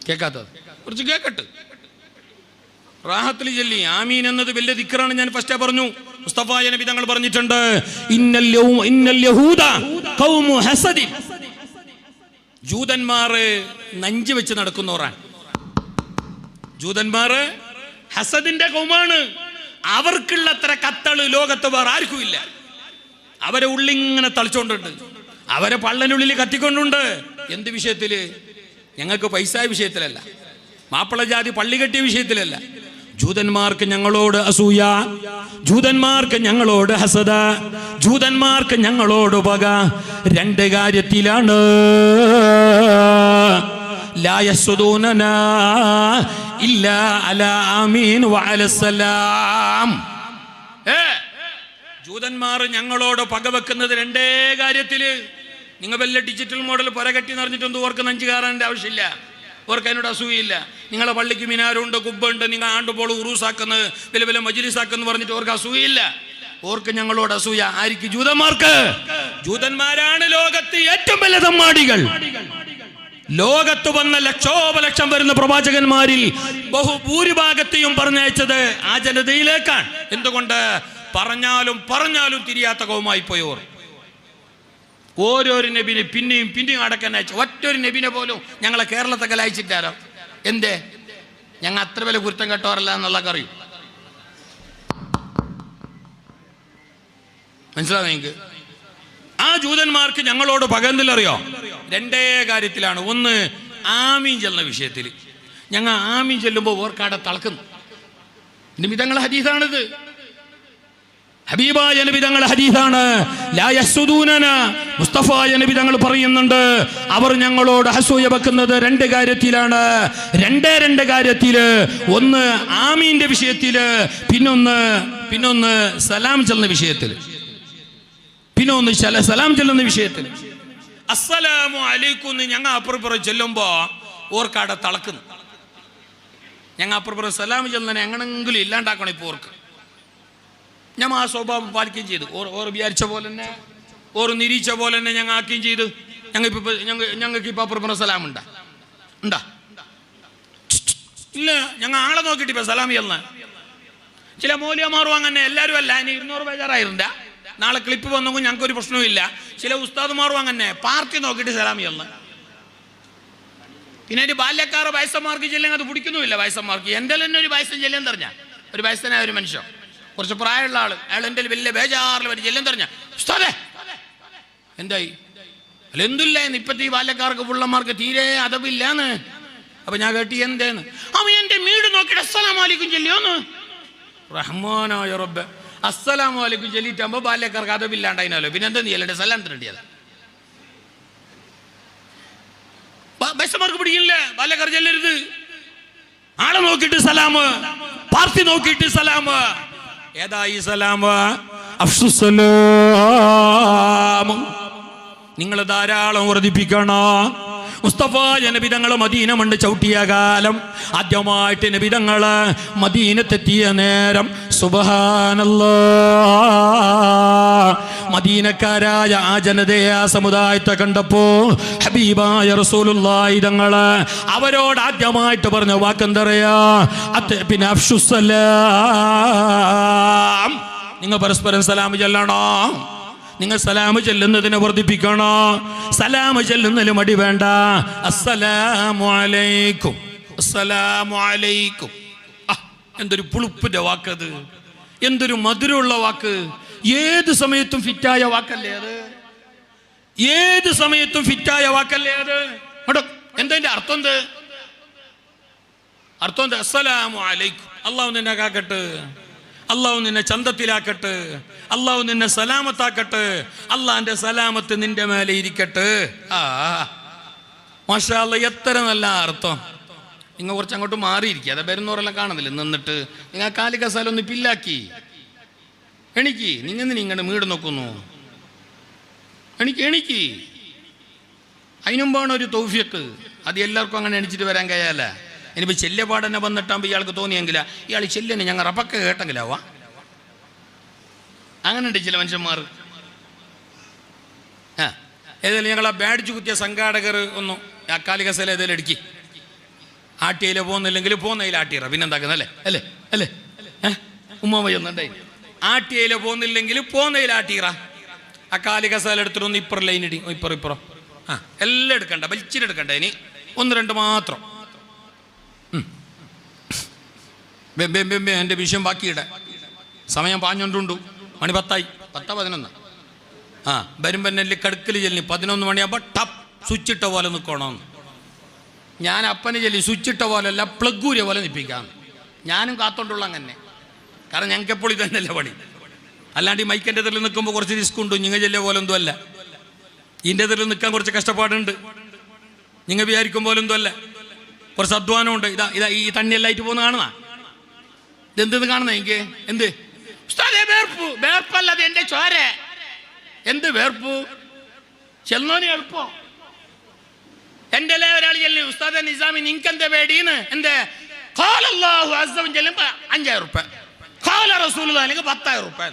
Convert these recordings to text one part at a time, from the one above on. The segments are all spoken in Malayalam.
കേൾക്കാത്തത് കുറച്ച് കേൾക്കട്ട്. റാഹത്തിൽ ചൊല്ലി ആമീൻ എന്നത് വലിയ ദിക്റാണ്. ഞാൻ ഫസ്റ്റേ പറഞ്ഞു, മുസ്തഫ നബി തങ്ങൾ പറഞ്ഞിട്ടുണ്ട്, ഇന്നൽ യഹൂദ ഖൗമു ഹസദിൻ. ജൂതന്മാര് നഞ്ച് വെച്ച് നടക്കുന്നവരാണ്. ജൂതന്മാര് ഹസദിന്റെ കൗമാണ്. അവർക്കുള്ള അത്ര കത്തള് ലോകത്ത് വേറെ ആർക്കും ഇല്ല. അവരെ ഉള്ളിങ്ങനെ തളിച്ചോണ്ടുണ്ട്, അവരെ പള്ളനുള്ളിൽ കത്തിക്കൊണ്ടുണ്ട്. എന്ത് വിഷയത്തില്? ഞങ്ങൾക്ക് പൈസ വിഷയത്തിലല്ല, മാപ്പിള ജാതി പള്ളി കെട്ടിയ വിഷയത്തിലല്ല. ജൂതന്മാർക്ക് ഞങ്ങളോട് അസൂയ, ജൂതന്മാർക്ക് ഞങ്ങളോട് ഹസദ, ജൂതന്മാർക്ക് ഞങ്ങളോട് പക. രണ്ട് കാര്യത്തിലാണ്. ലാ യസ്ദൂനനാ ഇല്ലാ അലാ ആമീൻ വഅലസ്സലാം. ജൂതന്മാർ ഞങ്ങളോട് പകവെക്കുന്നത് രണ്ടേ കാര്യത്തില്. നിങ്ങൾ വല്ല ഡിജിറ്റൽ മോഡൽ പുരകെട്ടി നിറഞ്ഞിട്ടൊന്നും ഓർക്ക് നഞ്ചു കയറാൻ്റെ ആവശ്യമില്ല, ഓർക്ക് അതിനോട് അസൂയില്ല. നിങ്ങളെ പള്ളിക്ക് മിനാരുണ്ട്, കുബ്ബുണ്ട്, നിങ്ങൾ ആണ്ടുപോൾ ഉറൂസാക്കുന്നത് വലിയ വലിയ മജ്ലിസാക്കെന്ന് പറഞ്ഞിട്ട് ഓർക്ക് അസൂയില്ല. ഓർക്ക് ഞങ്ങളോട് അസൂയ. ആർക്ക്? ജൂതന്മാർക്ക്. ജൂതന്മാരാണ് ലോകത്ത് ഏറ്റവും വലിയ തമ്മാടികൾ. ലോകത്ത് വന്ന ലക്ഷോപലക്ഷം വരുന്ന പ്രവാചകന്മാരിൽ ബഹുഭൂരിഭാഗത്തെയും പറഞ്ഞയച്ചത് ആ ജനതയിലേക്കാണ്. എന്തുകൊണ്ട്? പറഞ്ഞാലും തിരിയാത്ത കൗമായി പോയവർ. ഓരോരു നബിനെ പിന്നെയും അടക്കാൻ അയച്ചു. ഒറ്റൊരു നബിനെ പോലും ഞങ്ങളെ കേരളത്തൊക്കെ അയച്ചിട്ടാരോ? എന്തേ? ഞങ്ങൾ അത്ര വില കുരുത്തം കെട്ടോറല്ല എന്നുള്ള അറിയും. മനസ്സിലാവും നിങ്ങൾക്ക്? ആ ജൂതന്മാർക്ക് ഞങ്ങളോട് പകർന്നില്ലറിയോ? രണ്ടേ കാര്യത്തിലാണ്. ഒന്ന്, ആമീൻ ചെല്ലുന്ന വിഷയത്തിൽ. ഞങ്ങൾ ആമീൻ ചെല്ലുമ്പോൾ ഓർക്കാടെ തളക്കുന്നു. നിമിതങ്ങൾ ഹദീസാണിത്, ഹബീബായ നബി തങ്ങളുടെ ഹദീസാണ്. ലാ യസ്ദൂനന. മുസ്തഫായ നബി തങ്ങൾ പറയുന്നുണ്ട്, അവർ ഞങ്ങളോട് അസൂയ വെക്കുന്നത് രണ്ട് കാര്യത്തിലാണ്. രണ്ട് കാര്യത്തില്. ഒന്ന് ആമീന്റെ വിഷയത്തില്, പിന്നൊന്ന് സലാം ചെല്ലുന്ന വിഷയത്തിൽ. സലാം ചെല്ലുന്ന വിഷയത്തിൽ അസ്സലാമു അലൈക്കും എന്ന് ഞങ്ങൾ അപ്പുറപ്പുറം ചെല്ലുമ്പോ ഓർക്കാടെ തളക്കുന്നു. ഞങ്ങൾ അപ്പുറപ്പുറം സലാം ചെല്ലുന്നതിനെ എങ്ങനെങ്കിലും ഇല്ലാണ്ടാക്കണം. ഇപ്പോൾ ഓർക്ക് ഞമ്മ ആ സ്വഭാവം പാലിക്കുകയും ചെയ്തു. ഓർ വിചാരിച്ച പോലെ തന്നെ, ഓർ നിരീച്ച പോലെ തന്നെ ഞങ്ങൾ ആക്കുകയും ചെയ്തു. ഞങ്ങൾക്ക് ഇപ്പൊ അപ്പുറപ്പുറം സലാം ഉണ്ടാ ഇല്ല. ഞങ്ങൾ ആളെ നോക്കിയിട്ട് ഇപ്പൊ സലാം ചെല്ലുന്ന ചില മൗലിയമാറും അങ്ങനെ. എല്ലാവരും അല്ല, ഇനി 200 ബേജാറായിരുന്ന. നാളെ ക്ലിപ്പ് വന്നെങ്കിൽ ഞങ്ങൾക്കൊരു പ്രശ്നവും ഇല്ല. ചില ഉസ്താദുമാറും അങ്ങനെ പാർട്ടി നോക്കിയിട്ട് സലാം ചെല്ലുന്ന. പിന്നെ ഒരു ബാല്യക്കാർ വയസ്സന്മാർക്ക് ചെല്ലുക അത് പിടിക്കുന്നുമില്ല. വയസ്സന്മാർക്ക് എൻ്റെ തന്നെ ഒരു വയസ്സൻ ചെല്ലാൻ തെറിഞ്ഞ ഒരു വയസ്സനായ ഒരു മനുഷ്യൻ, കുറച്ച് പ്രായമുള്ള ആള്, അയാൾ എൻ്റെ വലിയ ബേജാറിൽ വരും ചെല്ലാൻ തെറിഞ്ഞ. ഉസ്താദേ എന്തായി? അല്ല എന്തില്ല, ഇപ്പത്തെ ഈ ബാല്യക്കാർക്ക് പിള്ളമാർക്ക് തീരെ അതവില്ലാന്ന്. അപ്പൊ ഞാൻ കേട്ടി എന്തേന്ന്. അവൻ എൻ്റെ വീട് നോക്കിയിട്ട് അസ്സലാമു അലൈക്കും ചെല്ലിയോന്ന്. റഹ്മാനായ റബ്ബേ, അസ്സലാമു അലൈക്കും ചൊല്ലിട്ടാകുമ്പോൾ ബാല്യക്കാർക്ക് അതവില്ലാണ്ടായിനല്ലോ. പിന്നെ എന്താ ചെയ്യല്ലേ? സലാം തരേണ്ടിയത് ബൈസമാർക്ക് പിടിക്കില്ല. ബാല്യക്കാർ ചെല്ലരുത്. ആളെ നോക്കിയിട്ട് സലാം, പാർട്ടി നോക്കിയിട്ട് സലാം. ഏതാ ഈ സലാം? അഫ്സുസ്സലാം. നിങ്ങൾ ധാരാളം വർദ്ധിപ്പിക്കണം. മുസ്തഫ നബി തങ്ങൾ മദീന മണ്ട് ചവിട്ടിയ കാലം, ആദ്യമായിട്ട് നബി തങ്ങൾ മദീനത്തെത്തിയ നേരം സുബ്ഹാനല്ലാഹ്, മദീനക്കാരായ ആ ജനതയെ, ആ സമുദായത്തെ കണ്ടപ്പോ ഹബീബായ റസൂലുള്ളാഹി തങ്ങൾ അവരോട് ആദ്യമായിട്ട് പറഞ്ഞ വാക്കെന്തറിയാ? പിന്നെ അഫ്ഷുസ്സലാം. നിങ്ങൾ പരസ്പരം സലാം ചൊല്ലണോ? നിങ്ങൾ സലാം ചെല്ലുന്നതിനെ വർദ്ധിപ്പിക്കണോ? സലാം ചെല്ലുന്നതിന് മടി വേണ്ട. അസ്സലാമു അലൈക്കും, അസ്സലാമു അലൈക്കും. എന്തൊരു പുളുപ്പിന്റെ വാക്കത്, എന്തൊരു മധുരമുള്ള വാക്ക്. ഏത് സമയത്തും ഫിറ്റായ വാക്കല്ലേ അത്? ഏത് സമയത്തും ഫിറ്റായ വാക്കല്ലേ അത്? എന്തതിന്റെ അർത്ഥം? അർത്ഥം അസ്സലാമു അലൈക്കും. അള്ളാഹു നിന്നെ കാക്കട്ടെ, അള്ളാഹു നിന്നെ ചന്തത്തിലാക്കട്ടെ, അള്ളാഹു നിന്നെ സലാമത്താക്കട്ടെ, അള്ളാന്റെ സലാമത്ത് നിന്റെ മേലെ ഇരിക്കട്ടെ. മാഷാ അല്ലാഹ്, എത്ര നല്ല അർത്ഥം. നിങ്ങൾ കുറച്ച് അങ്ങോട്ട് മാറിയിരിക്കുക. അത് വരുന്നവരെല്ലാം കാണുന്നില്ല. നിന്നിട്ട് നിങ്ങൾ കാലിക സ്ഥലം ഒന്ന് പില്ലാക്കി എണിക്ക്. നിങ്ങൾ നിങ്ങളുടെ വീട് നോക്കുന്നു. എണിക്ക്. അതിനുമ്പാണ് ഒരു തൗഫീഖ്. അത് എല്ലാവർക്കും അങ്ങനെ എണിച്ചിട്ട് വരാൻ കഴിയാല. ഇനിയിപ്പോൾ ചെല്ലപാടനെ വന്നിട്ടാകുമ്പോൾ ഇയാൾക്ക് തോന്നിയെങ്കിലാ ഇയാൾ ചെല്ലനെ ഞങ്ങൾ റപ്പക്ക കേട്ടെങ്കിലാവാ. അങ്ങനെയുണ്ട് ചില മനുഷ്യന്മാർ. ഏതായാലും ഞങ്ങൾ ആ ബാഡ്ജ് കുത്തിയ സംഘാടകർ ഒന്നും അക്കാലിക സ്ഥലം ഏതായാലും എടുക്കി. ആട്ടിയിലെ പോകുന്നില്ലെങ്കിൽ പോകുന്നതിൽ ആട്ടിയറ പിന്നെന്താക്കുന്നല്ലേ അല്ലേ അല്ലേ ഉമ്മ ചെയ്യുന്നുണ്ടേ. ആട്ടിയിലെ പോകുന്നില്ലെങ്കിൽ പോകുന്നതിൽ ആട്ടിയറ. ആ കാലി കസാല എടുത്തിട്ടൊന്ന് ഇപ്പുറം ലൈനിടി, ഇപ്പുറം എല്ലാം എടുക്കണ്ട, വലിച്ചിട്ടെടുക്കണ്ട. ഇനി 1-2 മാത്രം. എൻ്റെ വിഷയം ബാക്കിയിടെ സമയം പാഞ്ഞോണ്ടുണ്ടു. മണി 10 10-11 വരുമ്പോ നെല്ല് കടുക്കൽ ചെല്ലി 11 മണിയാകുമ്പോൾ ടപ്പ് സ്വിച്ച് ഇട്ട പോലെ നിൽക്കണമെന്ന്. ഞാൻ അപ്പന് ചെല്ലി സ്വിച്ച് ഇട്ട പോലെ അല്ല, പ്ലഗൂരിയ പോലെ നിൽപ്പിക്കാം. ഞാനും കാത്തോണ്ടുള്ള അങ്ങനെ, കാരണം ഞങ്ങൾക്ക് എപ്പോൾ ഇത് തന്നെയല്ല പണി. അല്ലാണ്ട് ഈ മൈക്കിൻ്റെ എതിരിൽ നിൽക്കുമ്പോൾ കുറച്ച് റിസ്ക് ഉണ്ട്. നിങ്ങൾ ചെല്ലിയ പോലെ ഒന്നും അല്ല. ഇതിൻ്റെ എതിരിൽ നിൽക്കാൻ കുറച്ച് കഷ്ടപ്പാടുണ്ട്. നിങ്ങൾ വിചാരിക്കും പോലെ ഒന്നും അല്ല, കുറച്ച് അധ്വാനമുണ്ട്. ഇതാ ഈ തണ്ണിയെല്ലായിട്ട് പോകുന്ന കാണുന്ന ഇതെന്തെന്ന് കാണുന്ന എനിക്ക് എന്ത് വേർപ്പല്ലത് എൻ്റെ ചോര. എന്ത് വേർപ്പ്? ചെന്നോന് എളുപ്പം. എൻ്റെ ഒരാൾ ചെല്ലു ഉസ്താദ് നിസാമി നിങ്ങക്കെന്താ പേടിന്ന്. എന്തേ? ചെല്ലുമ്പോ 5000 റുപ്യ, റസൂൽ അല്ലെങ്കിൽ 10,000 റുപ്യ.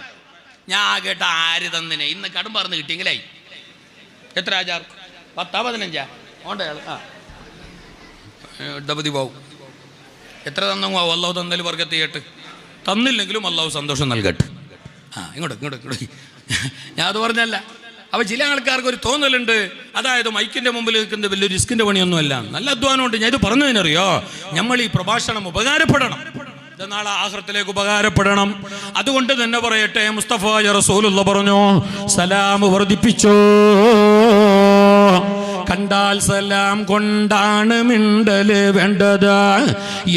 ഞാൻ കേട്ട ആര് തന്നിനെ? ഇന്ന് കടും പറന്ന് കിട്ടിയെങ്കിലായി. എത്ര 1000? 10-15 ഓണ്ടയാൾ ഡബതി പോവും. എത്ര തന്നു അള്ളാഹു തന്നാലും വർഗത്ത് ചെയ്യട്ട്, തന്നില്ലെങ്കിലും അള്ളാഹു സന്തോഷം നൽകട്ടെ. ഇങ്ങോട്ട് ഞാൻ അത് പറഞ്ഞല്ല. അപ്പോൾ ചില ആൾക്കാർക്ക് ഒരു തോന്നലുണ്ട്, അതായത് മൈക്കിൻ്റെ മുമ്പിൽ നിൽക്കുന്നത് വലിയ റിസ്കിൻ്റെ പണിയൊന്നുമല്ല, നല്ല അധ്വാനമുണ്ട്. ഞാൻ ഇത് പറഞ്ഞതിനറിയോ, നമ്മൾ ഈ പ്രഭാഷണം ഉപകാരപ്പെടണം, ഇത് നാളെ ആഖിറത്തിലേക്ക് ഉപകാരപ്പെടണം. അതുകൊണ്ട് തന്നെ പറയട്ടെ, മുസ്തഫ റസൂലുള്ള പറഞ്ഞു, സലാം വർദ്ധിപ്പിച്ചോ. കണ്ടാൽ സലാം കൊണ്ടാണ് മിണ്ടല് വേണ്ടത്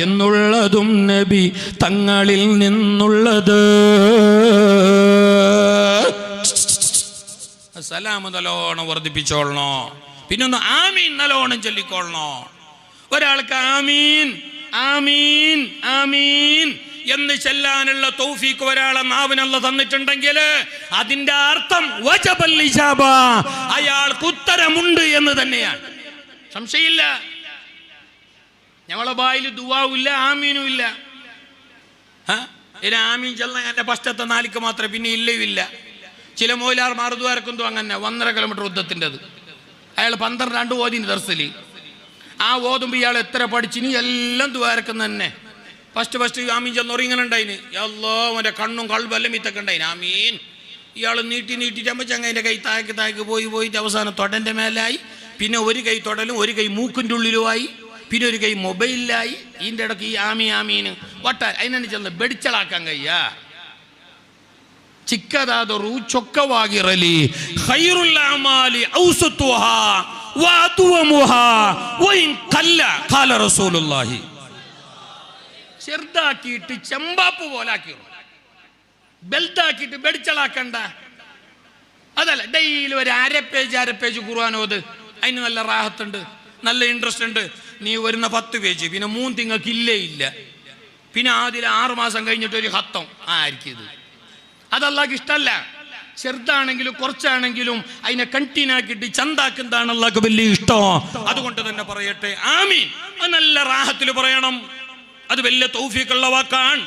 എന്നുള്ളതും നബി തങ്ങളിൽ നിന്നുള്ളത്. സലാം നല്ലോണം വർദ്ധിപ്പിച്ചോളണോ. പിന്നൊന്ന് ആമീൻ നല്ലോണം ചൊല്ലിക്കൊള്ളണോ. ഒരാൾക്ക് ആമീൻ ആമീൻ ആമീൻ എന്ന് ചെല്ലാനുള്ള തൗഫീഖ് ഒരാളെ നാവിനല്ല തന്നിട്ടുണ്ടെങ്കിൽ അതിന്റെ അർത്ഥം വജബൽ ഇജാബ, അയാൾക്ക് ഉത്തരമുണ്ട് എന്ന് തന്നെയാണ്, സംശയമില്ല. ഞങ്ങളെ ബായിൽ ദുആവുമില്ല, ആമീനും ഇല്ല. ആമീൻ ചെന്ന എൻ്റെ ഫസ്റ്റത്തെ 4 മാത്രമേ, പിന്നെ ഇല്ല. ചില മോയിലാർ മാറുദ്വാരക്കുന്തോ അങ്ങനെ 1.5 കിലോമീറ്റർ യുദ്ധത്തിൻ്റെത്. അയാൾ 12 ഓതിന് ദർസിലി. ആ ഓതുമ്പോൾ ഇയാൾ എത്ര പഠിച്ചിനി എല്ലാം ദ്വാരക്കുന്ന തന്നെ. ഫസ്റ്റ് ആമീൻ ചെന്നോറി ഇങ്ങനെ ഉണ്ടായിന്, അല്ലോ അവൻ്റെ കണ്ണും കൾബെല്ലാം ഇത്തൊക്കെ ഉണ്ടായിന്. ആമീൻ ഇയാൾ നീട്ടിട്ടാകുമ്പോൾ ചങ്ങൻ്റെ കൈ താഴേക്ക് പോയിട്ട് അവസാനം തൊടൻ്റെ മേലായി. പിന്നെ ഒരു കൈ തൊടലും ഒരു കൈ മൂക്കിൻ്റെ ഉള്ളിലുമായി, പിന്നെ ഒരു കൈ മൊബൈലിലായി. ഇതിൻ്റെ ഇടയ്ക്ക് ഈ ആമീന് അതിനെ ചെന്ന് വെടിച്ചളാക്കാൻ കഴിയാ. ചിക്കതാതൊരു ചൊക്കവാകിറലി ഖൈറുൽ അമാലി ഔസതുഹാ വഅദ്വമുഹാ വഇൻ ഖല്ല ഖാല റസൂലുള്ളാഹി. ചെറുതാക്കിയിട്ട് ചെമ്പാപ്പ് പോലാക്കി, ബെൽറ്റാക്കിയിട്ട് വെടിച്ചളാക്കണ്ട. അതല്ല, ഡെയിലി ഒരു അര പേജ് ഖുർആൻ ഓത്. അതിന് നല്ല റാഹത്തുണ്ട്, നല്ല ഇൻട്രസ്റ്റ് ഉണ്ട്. നീ വരുന്ന 10 പേജ്, പിന്നെ 3 തിങ്ങൾക്ക് ഇല്ല. പിന്നെ അതിൽ 6 മാസം കഴിഞ്ഞിട്ട് ഒരു ഹത്തം ആയിരിക്കും ഇത്. അതല്ലാക്ക് ഇഷ്ടമല്ല. ചെറുതാണെങ്കിലും കുറച്ചാണെങ്കിലും അതിനെ കണ്ടിന്യൂക്കിയിട്ട് ചന്താക്കുന്നതാണ് അല്ലാഹ്ക്ക് വലിയ ഇഷ്ടം. അതുകൊണ്ട് തന്നെ പറയട്ടെ, ആമീൻ അത് നല്ല റാഹത്തിൽ പറയണം. അത് വലിയ തൗഫീഖുള്ള വാക്കാണ്,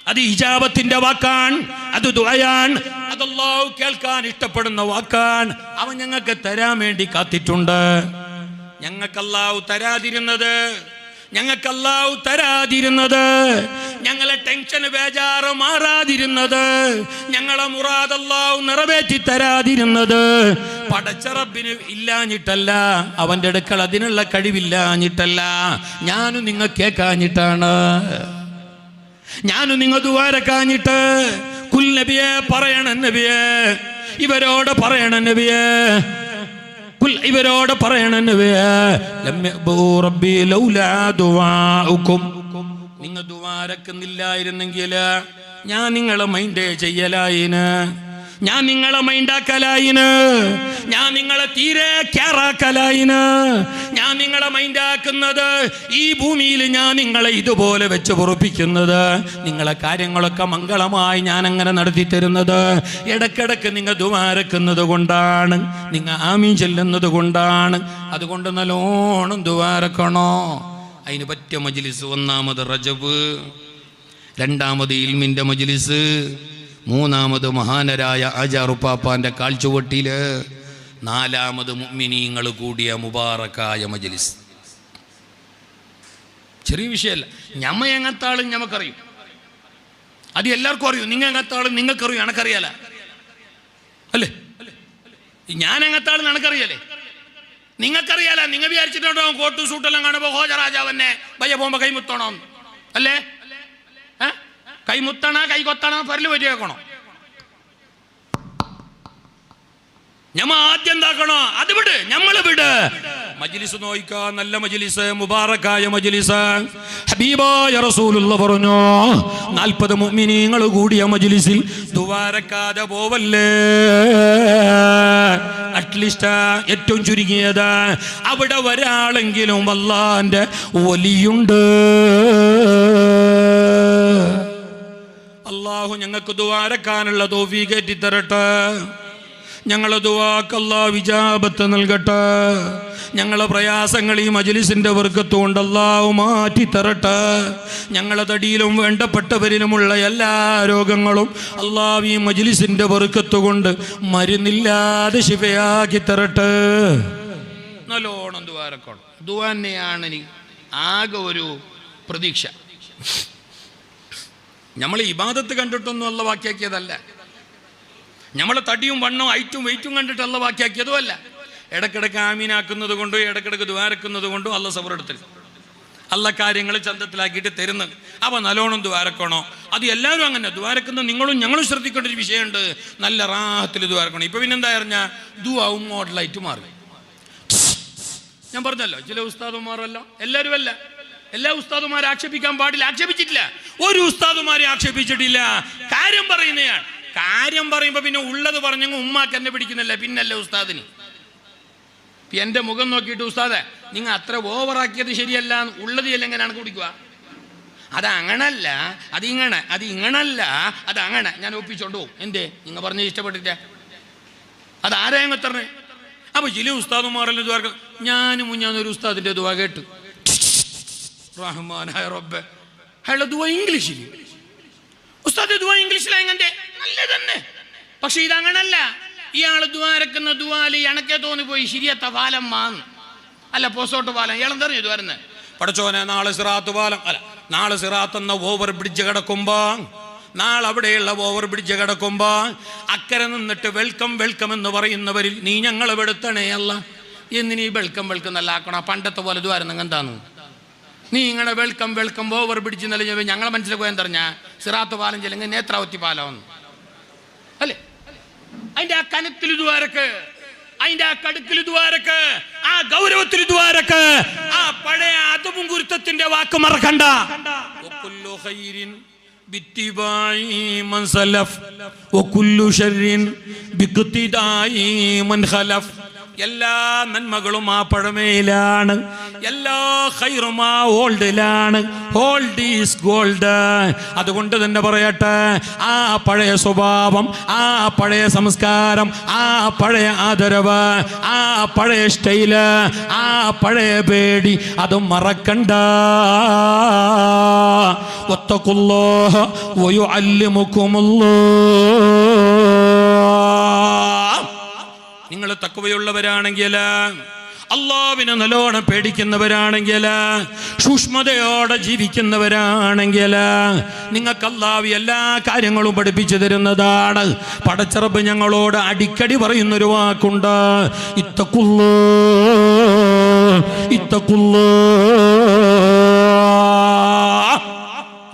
അത് ഇജാബത്തിന്റെ വാക്കാണ്, അത് ദുആയാണ്, അത് അല്ലാഹു കേൾക്കാൻ ഇഷ്ടപ്പെടുന്ന വാക്കാണ്. അവൻ ഞങ്ങൾക്ക് തരാൻ വേണ്ടി കാത്തിട്ടുണ്ട്. ഞങ്ങൾക്ക് അല്ലാഹു തരാതിരുന്നത്, ഞങ്ങളെ ടെൻഷൻ ബേജാറ് മാറാതിരുന്നത്, ഞങ്ങളെ മുറാദ് അല്ലാഹു നിറവേറ്റി തരാതിരുന്നത് പടച്ച റബ്ബിന് ഇല്ലാഞ്ഞിട്ടല്ല, അവന്റെ അടുക്കൽ അതിനുള്ള കഴിവില്ലാഞ്ഞിട്ടല്ല, ഞാനും നിങ്ങൾ കേൾക്കാഞ്ഞിട്ടാണ്, ഞാനും നിങ്ങൾ ദുആരക്കാഞ്ഞിട്ട്. കുൽ നബിയെ പറയണം, നബിയെ ഇവരോട് പറയണം, നബിയെ ഇവരോട് പറയണം, നിങ്ങൾ ദുആരക്കുന്നില്ലായിരുന്നെങ്കിൽ ഞാൻ നിങ്ങളെ മൈൻഡ് ചെയ്യലായിന്, ഞാൻ നിങ്ങളെ മൈൻഡാക്കലായിന്, ഞാൻ നിങ്ങളെ തീരെ കെയറാക്കലായിന്. ഞാൻ നിങ്ങളെ മൈൻഡാക്കുന്നത് ഈ ഭൂമിയിൽ ഞാൻ നിങ്ങളെ ഇതുപോലെ വെച്ച് പൊറുപ്പിക്കുന്നത്, നിങ്ങളെ കാര്യങ്ങളൊക്കെ മംഗളമായി ഞാൻ അങ്ങനെ നടത്തി തരുന്നത് ഇടക്കിടക്ക് നിങ്ങൾ ദുആരക്കുന്നത് കൊണ്ടാണ്, നിങ്ങൾ ആമീൻ ചെല്ലുന്നത് കൊണ്ടാണ്. അതുകൊണ്ട് നല്ലോണം ദുആരക്കണോ. അതിന് പറ്റിയ മജ്ലിസ് 1ാമത് റജബ്, 2ാമത് ഇൽമിൻ്റെ മജ്ലിസ്, 3ാമത് മഹാനരായ ആജാറുപ്പാപ്പാൻ്റെ കാൽച്ചുവട്ടില്, 4ാമത് മുഅ്മിനീങ്ങൾ കൂടിയ മുബാറക്കായ മജ്ലിസ്. ചെറിയ വിഷയമല്ല. ഞമ്മ എങ്ങനത്താളും ഞമ്മക്കറിയും, അത് എല്ലാവർക്കും അറിയും. നിങ്ങൾ എങ്ങനത്താളും നിങ്ങൾക്കറിയും, എനക്കറിയാല അല്ലേ? ഞാൻ എങ്ങനത്താളും എനക്കറിയാലേ, നിങ്ങൾക്കറിയാല. നിങ്ങൾ വിചാരിച്ചിട്ടുണ്ടോ കോട്ടു സൂട്ടെല്ലാം കാണുമ്പോൾ ഹോജ രാജാവന്നെ ഭയ പോകുമ്പോ കൈമുത്തണോ അല്ലേ? കൈമുത്തണ കൈ കൊത്തണ പരല് പറ്റി വെക്കണോ? ഞമ്മ ആദ്യം എന്താക്കണോ? അത് വിട്, ഞമ്മള് വിട്. മജ്ലിസ് നോയിക്കാ, നല്ല മജ്ലിസ്, മുബാറക്കായ മജ്ലിസ്. ഹബീബായ റസൂലുള്ള പറഞ്ഞു, 40 മുഅ്മിനീങ്ങൾ കൂടിയ മജ്ലിസിൽ ദുആരക്കാതെ പോവല്ലേ. അറ്റ്ലീസ്റ്റ് ഏറ്റവും ചുരുങ്ങിയത് അവിടെ ഒരാളെങ്കിലും അല്ലാഹുവിന്റെ വലിയുണ്ട്. അല്ലാഹു ഞങ്ങൾക്ക് ദുആരക്കാനുള്ള തൗഫീഖ് ഏറ്റി തരട്ടെ. ഞങ്ങളെ ദുആക്ക് അല്ലാഹു ഇജാബത്ത് നൽകട്ടെ. ഞങ്ങളെ പ്രയാസങ്ങൾ ഈ മജ്ലിസിന്റെ ബർക്കത്തുകൊണ്ട് അല്ലാഹു മാറ്റി തരട്ടെ. ഞങ്ങളെ തടിയിലും വേണ്ടപ്പെട്ടവരിലുമുള്ള എല്ലാ രോഗങ്ങളും അല്ലാഹു ഈ മജ്ലിസിന്റെ ബർക്കത്ത് കൊണ്ട് മരുന്നില്ലാതെ ശിഫയാക്കി തരട്ടെ. നല്ലോണം ദുആരക്കണം. ദുആ തന്നെയാണ് എനിക്ക് ആകെ ഒരു പ്രതീക്ഷ. നമ്മൾ ഇബാദത്ത് കണ്ടിട്ടൊന്നും അല്ല വാക്കിയാക്കിയതല്ല, നമ്മളെ തടിയും വണ്ണവും ഹൈറ്റും വെയിറ്റും കണ്ടിട്ട് അല്ല വാക്കിയാക്കിയതും അല്ല. ഇടക്കിടക്ക് ആമീനാക്കുന്നത് കൊണ്ടും ഇടക്കിടക്ക് ദ്വാരക്കുന്നത് കൊണ്ടും അല്ല സബറെടുത്തരും. അല്ല കാര്യങ്ങൾ ചന്തത്തിലാക്കിയിട്ട് തരുന്നത്. അപ്പോൾ നല്ലോണം ദ്വാരക്കണോ? അത് എല്ലാവരും അങ്ങനെ ദ്വാരക്കുന്ന നിങ്ങളും ഞങ്ങളും ശ്രദ്ധിക്കേണ്ട ഒരു വിഷയമുണ്ട്. നല്ല റാഹത്തിൽ ദ്വാരക്കണം. ഇപ്പം പിന്നെന്താ പറഞ്ഞാൽ ദുആവും മോഡലായിട്ട് മാറി. ഞാൻ പറഞ്ഞല്ലോ, ചില ഉസ്താദുമാരല്ല, എല്ലാവരും അല്ല, എല്ലാ ഉസ്താദുമാരെ ആക്ഷേപിക്കാൻ പാടില്ല. ആക്ഷേപിച്ചിട്ടില്ല, ഒരു ഉസ്താദുമാരെ ആക്ഷേപിച്ചിട്ടില്ല. കാര്യം പറയുന്നതാണ്. കാര്യം പറയുമ്പോൾ പിന്നെ ഉള്ളത് പറഞ്ഞെങ്കിൽ ഉമ്മാക്ക് എന്നെ പിടിക്കുന്നില്ല, പിന്നല്ലേ ഉസ്താദിന്. എൻ്റെ മുഖം നോക്കിയിട്ട് ഉസ്താദെ നിങ്ങൾ അത്ര ഓവറാക്കിയത് ശരിയല്ല, ഉള്ളത് എല്ലെങ്ങനെയാണ് കുടിക്കുക? അത് അങ്ങനല്ല, അത് ഇങ്ങനല്ല, അത് അങ്ങനെ. ഞാൻ ഒപ്പിച്ചോണ്ട് പോകും. എന്തേ നിങ്ങൾ പറഞ്ഞ് ഇഷ്ടപ്പെട്ടിട്ട? അത് ആരായും എത്തറേ? അപ്പോൾ ചില ഉസ്താദുമാരെല്ലാം ദുആ. ഞാനും ഞാനൊരു ഉസ്താദിൻ്റെ ദുആ കേട്ടു. റഹ്മാനായ റബ്ബേ, അയാളുടെ ദുആ ഇംഗ്ലീഷിൽ. ഉസ്താദ് ദുആ ഇംഗ്ലീഷിലെങ്ങനെ നല്ലത് തന്നെ, പക്ഷെ ഇതങ്ങനല്ല. ഇയാൾ ദ്വാരക്കുന്ന ദുആല് എനക്കേ തോന്നിപ്പോയി ശരിയത്ത പാലം മാന്ന് അല്ല പോസോട്ട് പാലം. ഇയാളെന്തറിഞ്ഞു ദ്വാരുന്നത്? പടച്ചോനെ, നാളെ സിറാത്ത് പാലം അല്ല, നാളെ സിറാത്ത് എന്ന ഓവർ ബ്രിഡ്ജ് കിടക്കുമ്പോ, നാളെ അവിടെയുള്ള ഓവർ ബ്രിഡ്ജ് കിടക്കുമ്പോ അക്കരെ നിന്നിട്ട് വെൽക്കം വെൽക്കം എന്ന് പറയുന്നവരിൽ നീ ഞങ്ങളെ വെടുത്തണേ അല്ല. എന്തിനീ വെൽക്കം വെൽക്കം നല്ല ആക്കണോ? പണ്ടത്തെ പോലെ ദ്വാരം എന്താന്ന് നീ ഇങ്ങനെ വെൽക്കം വെൽക്കം ഓവർ ബ്രിഡ്ജ് എന്നല്ല ഞങ്ങളെ മനസ്സിൽ പോയാൽ പറഞ്ഞാ സിറാത്ത് പാലം ചെല്ലെങ്കിൽ നേത്രാവതി പാലം അല്ലേ? അതിന്റെ ആ കനത്തിൽ ദ്വാരക്ക്, അതിന്റെ ആ കടുക്കിൽ ദ്വാരക്ക്, ആ ഗൗരവത്തിൽ ദ്വാരക്ക്, ആ പഴയ അതും ഗുരുത്വത്തിന്റെ വാക്ക് മറക്കണ്ട. എല്ലാ നന്മകളും ആ പഴമയിലാണ്, എല്ലാ ഖൈറും ആ ഓൾഡിലാണ്. Old is gold. അതുകൊണ്ട് തന്നെ പറയട്ടെ, ആ പഴയ സ്വഭാവം, ആ പഴയ സംസ്കാരം, ആ പഴയ ആദരവ്, ആ പഴയ സ്റ്റൈല്, ആ പഴയ പേടി അത് മറക്കണ്ട. വത്തഖുല്ലാഹ വയുഅല്ലിമുകുമുല്ലാഹ്. നിങ്ങൾ തഖ്വയുള്ളവരാണെങ്കിൽ, അല്ലാഹുവിനെ നല്ലോണം പേടിക്കുന്നവരാണെങ്കിൽ, സൂക്ഷ്മതയോടെ ജീവിക്കുന്നവരാണെങ്കിൽ നിങ്ങൾക്ക് അല്ലാഹു എല്ലാ കാര്യങ്ങളും പഠിപ്പിച്ചു തരുന്നതാണ്. പടച്ചറബ് ഞങ്ങളോട് അടിക്കടി പറയുന്നൊരു വാക്കുണ്ട്, ഇത്തഖുല്ലാഹ് ഇത്തഖുല്ലാഹ്.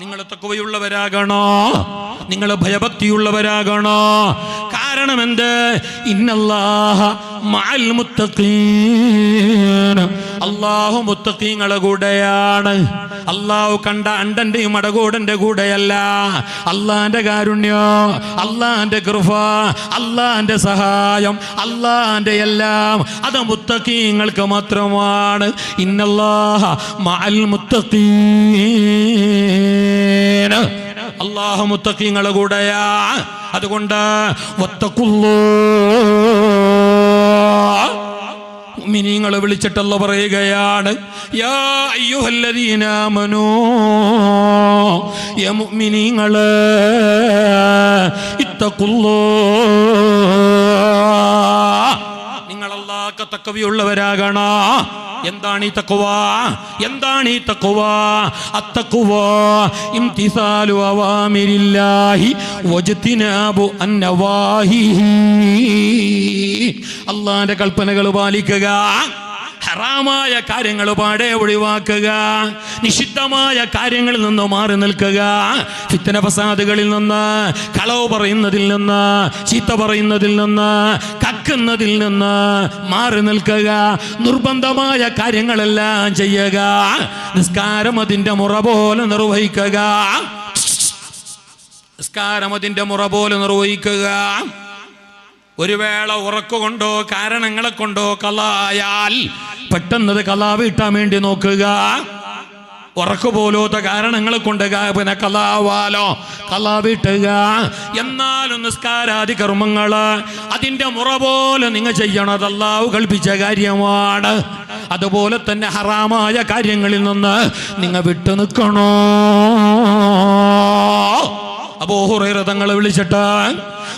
നിങ്ങൾ തഖ്വയുള്ളവരാകണോ, നിങ്ങൾ ഭയഭക്തിയുള്ളവരാകണോ? കാരണം എന്ത്? ഇന്നല്ലാഹ മഅൽ മുത്തഖീൻ. അല്ലാഹു മുത്തഖീങ്ങളെ കൂടെയാണ്. അല്ലാഹു കണ്ട അണ്ടന്റെയും അടകൂടന്റെ കൂടെയല്ല. അല്ലാഹുവിന്റെ കാരുണ്യം, അല്ലാഹുവിന്റെ കൃപ, അല്ലാഹുവിന്റെ സഹായം, അല്ലാഹുവിന്റെ എല്ലാം അത് മുത്തഖീങ്ങൾക്ക് മാത്രമാണ്. ഇന്നല്ലാഹ മഅൽ മുത്തഖീൻ. അല്ലാഹു മുത്തഖീങ്ങളെ കൂടെയാ. അതുകൊണ്ട് വത്തഖുല്ലാഹ്. മുഅ്മിനീങ്ങളെ വിളിച്ചിട്ടല്ല പറയുകയാണ്, യാ അയ്യുഹല്ലദീന ആമനൂ, യാ മുഅ്മിനീങ്ങളെ ഇത്തഖുല്ലാഹ്. നിങ്ങൾ അല്ലാഹുവിനെ തഖ്വയുള്ളവരാകണം. എന്താണ് ഈ തഖ്വ? എന്താണ് ഈ തഖ്വ? അത്തഖ്വ ഇംതിസാലു അവാമിരില്ലാഹി വജ്തിനാബു അന്നവാഹിഹി. അല്ലാഹുവിന്റെ കൽപ്പനകൾ പാലിക്കുക, ഹറാമായ കാര്യങ്ങൾ പാടെ ഒഴിവാക്കുക, നിഷിദ്ധമായ കാര്യങ്ങളിൽ നിന്ന് മാറി നിൽക്കുക, ഫിത്ന ഫസാദുകളിൽ നിന്ന്, കളവ് പറയുന്നതിൽ നിന്ന്, ചീത്ത പറയുന്നതിൽ നിന്ന്, കക്കുന്നതിൽ നിന്ന് മാറി നിൽക്കുക, നിർബന്ധമായ കാര്യങ്ങളെല്ലാം ചെയ്യുക, നിസ്കാരം അതിൻ്റെ മുറ പോലെ നിർവഹിക്കുക, നിസ്കാരം അതിൻ്റെ മുറ പോലെ നിർവഹിക്കുക. ഒരു വേള ഉറക്കുകൊണ്ടോ കാരണങ്ങളെ കൊണ്ടോ കളായാൽ പെട്ടെന്നത് കളാ വീട്ടാൻ വേണ്ടി നോക്കുക. ഉറക്കു പോലത്തെ കാരണങ്ങളെ കൊണ്ട് പിന്നെ കളാവാലോ, കളാ വീട്ടുക. എന്നാലും നിസ്കാരാദി കർമ്മങ്ങള് അതിൻ്റെ മുറ പോലെ നിങ്ങൾ ചെയ്യണത് അല്ലാഹു കൽപ്പിച്ച കാര്യമാണ്. അതുപോലെ തന്നെ ഹറാമായ കാര്യങ്ങളിൽ നിന്ന് നിങ്ങൾ വിട്ടു നിൽക്കണോ. അബൂ ഹുറൈറ തങ്ങളെ വിളിച്ചിട്ട്,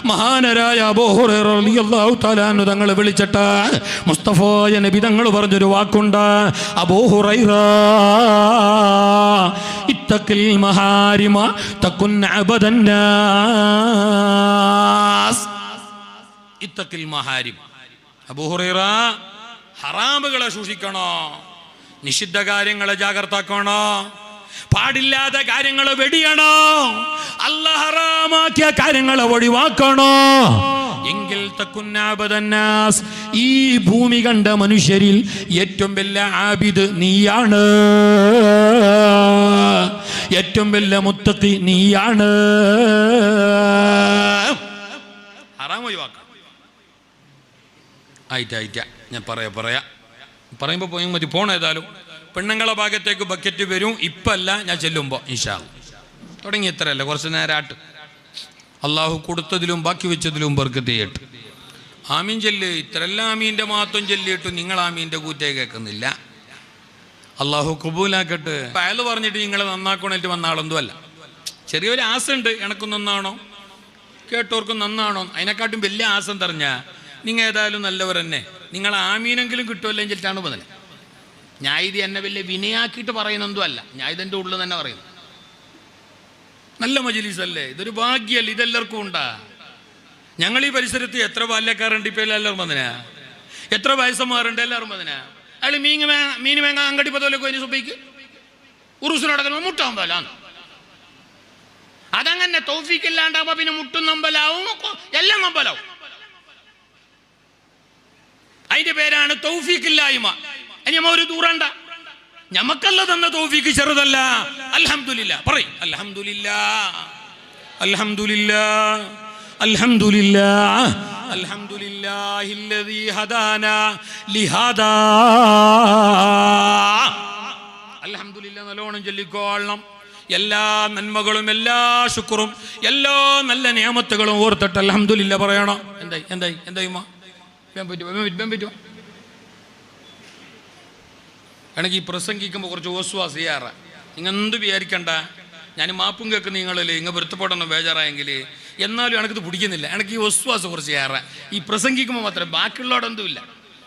മഹാനരായ അബൂ ഹുറൈറ റളിയല്ലാഹു തആല അൻഹു തങ്ങളെ വിളിച്ചിട്ട് മുസ്തഫായ നബി തങ്ങൾ പറഞ്ഞൊരു വാക്കുണ്ട്. അബൂ ഹുറൈറ, ഇത്തഖിൽ മഹാരിമ തകുൻ അബദന്നാസ്. ഇത്തഖിൽ മഹാരിം. അബൂ ഹുറൈറ, ഹറാമുകളെ സൂക്ഷിക്കണോ, നിഷിദ്ധ കാര്യങ്ങളെ ജാഗ്രതാക്കണോ, പാടില്ലാത്ത കാര്യങ്ങൾ വെടിയണോ, അല്ലാഹു ഹറാമാക്കിയ കാര്യങ്ങൾ ഒഴിവാക്കണോ. എങ്കിൽ തകുന്നാബദന്നാസ്, ഈ ഭൂമി കണ്ട മനുഷ്യരിൽ ഏറ്റവും വലിയ ആബിദ് നീയാണ്, ഏറ്റവും വലിയ മുത്തഖി നീയാണ്. ഹറാം ഒഴിവാക്കണം. ആയിട്ടാ ഞാൻ പറയുമ്പോൾ പോയി മതി. ഏതായാലും പെണ്ണുങ്ങളെ ഭാഗത്തേക്ക് ബക്കറ്റ് വരും. ഇപ്പല്ല, ഞാൻ ചെല്ലുമ്പോൾ ഇൻഷാ അല്ലാഹ്. തുടങ്ങി ഇത്രയല്ല, കുറച്ച് നേരാട്ട്. അള്ളാഹു കൊടുത്തതിലും ബാക്കി വെച്ചതിലും ബർക്കത്ത് ചെയ്യട്ടെ. ആമീൻ ചെല്ല്. ഇത്രയെല്ലാം ആമീൻ്റെ മാത്രം ചെല്ലിയിട്ടും നിങ്ങൾ ആമീൻ്റെ കൂറ്റേ കേൾക്കുന്നില്ല. അള്ളാഹു കബൂലാക്കട്ടെ. അയാൾ പറഞ്ഞിട്ട് നിങ്ങൾ നന്നാക്കണേറ്റ് വന്ന ആളൊന്നും അല്ല. ചെറിയൊരു ആശയുണ്ട്, എനക്കും നന്നാണോ കേട്ടോർക്കും നന്നാണോ. അതിനെക്കാട്ടും വലിയ ആശം തറഞ്ഞാൽ നിങ്ങൾ ഏതായാലും നല്ലവർ തന്നെ. നിങ്ങൾ ആമീനെങ്കിലും കിട്ടുമല്ലോ ചെല്ലിട്ടാണ് പറഞ്ഞത്. ഞാൻ ഇത് എന്നെ വലിയ വിനയാക്കിയിട്ട് പറയുന്നതും അല്ല, ഞാൻ ഇതെൻ്റെ ഉള്ളിൽ തന്നെ പറയുന്നു. നല്ല മജ്‌ലിസ് അല്ലേ, ഇതൊരു ഭാഗ്യമല്ലേ, ഇതെല്ലാവർക്കും ഉണ്ടാ. ഞങ്ങൾ ഈ പരിസരത്ത് എത്ര ബാല്യക്കാരുണ്ട്, ഇപ്പം എല്ലാവരും വന്നനാ. എത്ര വയസ്സന്മാരുണ്ട്, എല്ലാവരും വന്നനാ. അയാൾ മീൻ വേങ്ങ അങ്ങടി പതോലൊക്കെ അതിന് സുബൈക്ക് ഉറുസിനടക്കണം മുട്ടാമ്പലാന്ന്. അതങ്ങനെ തൗഫീഖില്ലാണ്ടാവുമ്പോ പിന്നെ മുട്ടും നമ്പലാവും, എല്ലാം നമ്പലാവും. അതിന്റെ പേരാണ് തൗഫീഖില്ലായ്മ. ഇനി നമ്മ ഒരു ദൂരണ്ട, ഞമ്മക്കല്ല തന്ന തൗഫീഖ് ചെറുതല്ല. അൽഹംദുലില്ലാ പറയ്. അൽഹംദുലില്ലാ, അൽഹംദുലില്ലാ, അൽഹംദുലില്ലാ, അൽഹംദുലില്ലാഹില്ലദീ ഹദാനാ ലിഹാദാ. അൽഹംദുലില്ലാ നല്ലോണം ചൊല്ലിക്കോളണം. എല്ലാ നന്മകളും എല്ലാ ശുക്റും എല്ലാ നല്ല നിയമത്തുകളും ഓർത്തിട്ട് അൽഹംദുലില്ലാ പറയണം. എന്തായി പറ്റുമോ? എനിക്ക് ഈ പ്രസംഗിക്കുമ്പോൾ കുറച്ച് ഓസ്വാസ് ചെയ്യാറ്. നിങ്ങൾ എന്ത് വിചാരിക്കണ്ട, ഞാൻ മാപ്പും കേൾക്കുന്ന നിങ്ങളിൽ ഇങ്ങനെ വൃത്തപ്പെടണം ബേജാറായെങ്കിൽ. എന്നാലും എനിക്കിത് പിടിക്കുന്നില്ല. എനിക്ക് ഈ ഒസ്വാസ് കുറച്ച് ചെയ്യാറ്. ഈ പ്രസംഗിക്കുമ്പോൾ മാത്രമേ, ബാക്കിയുള്ളവരൊന്നുമില്ല.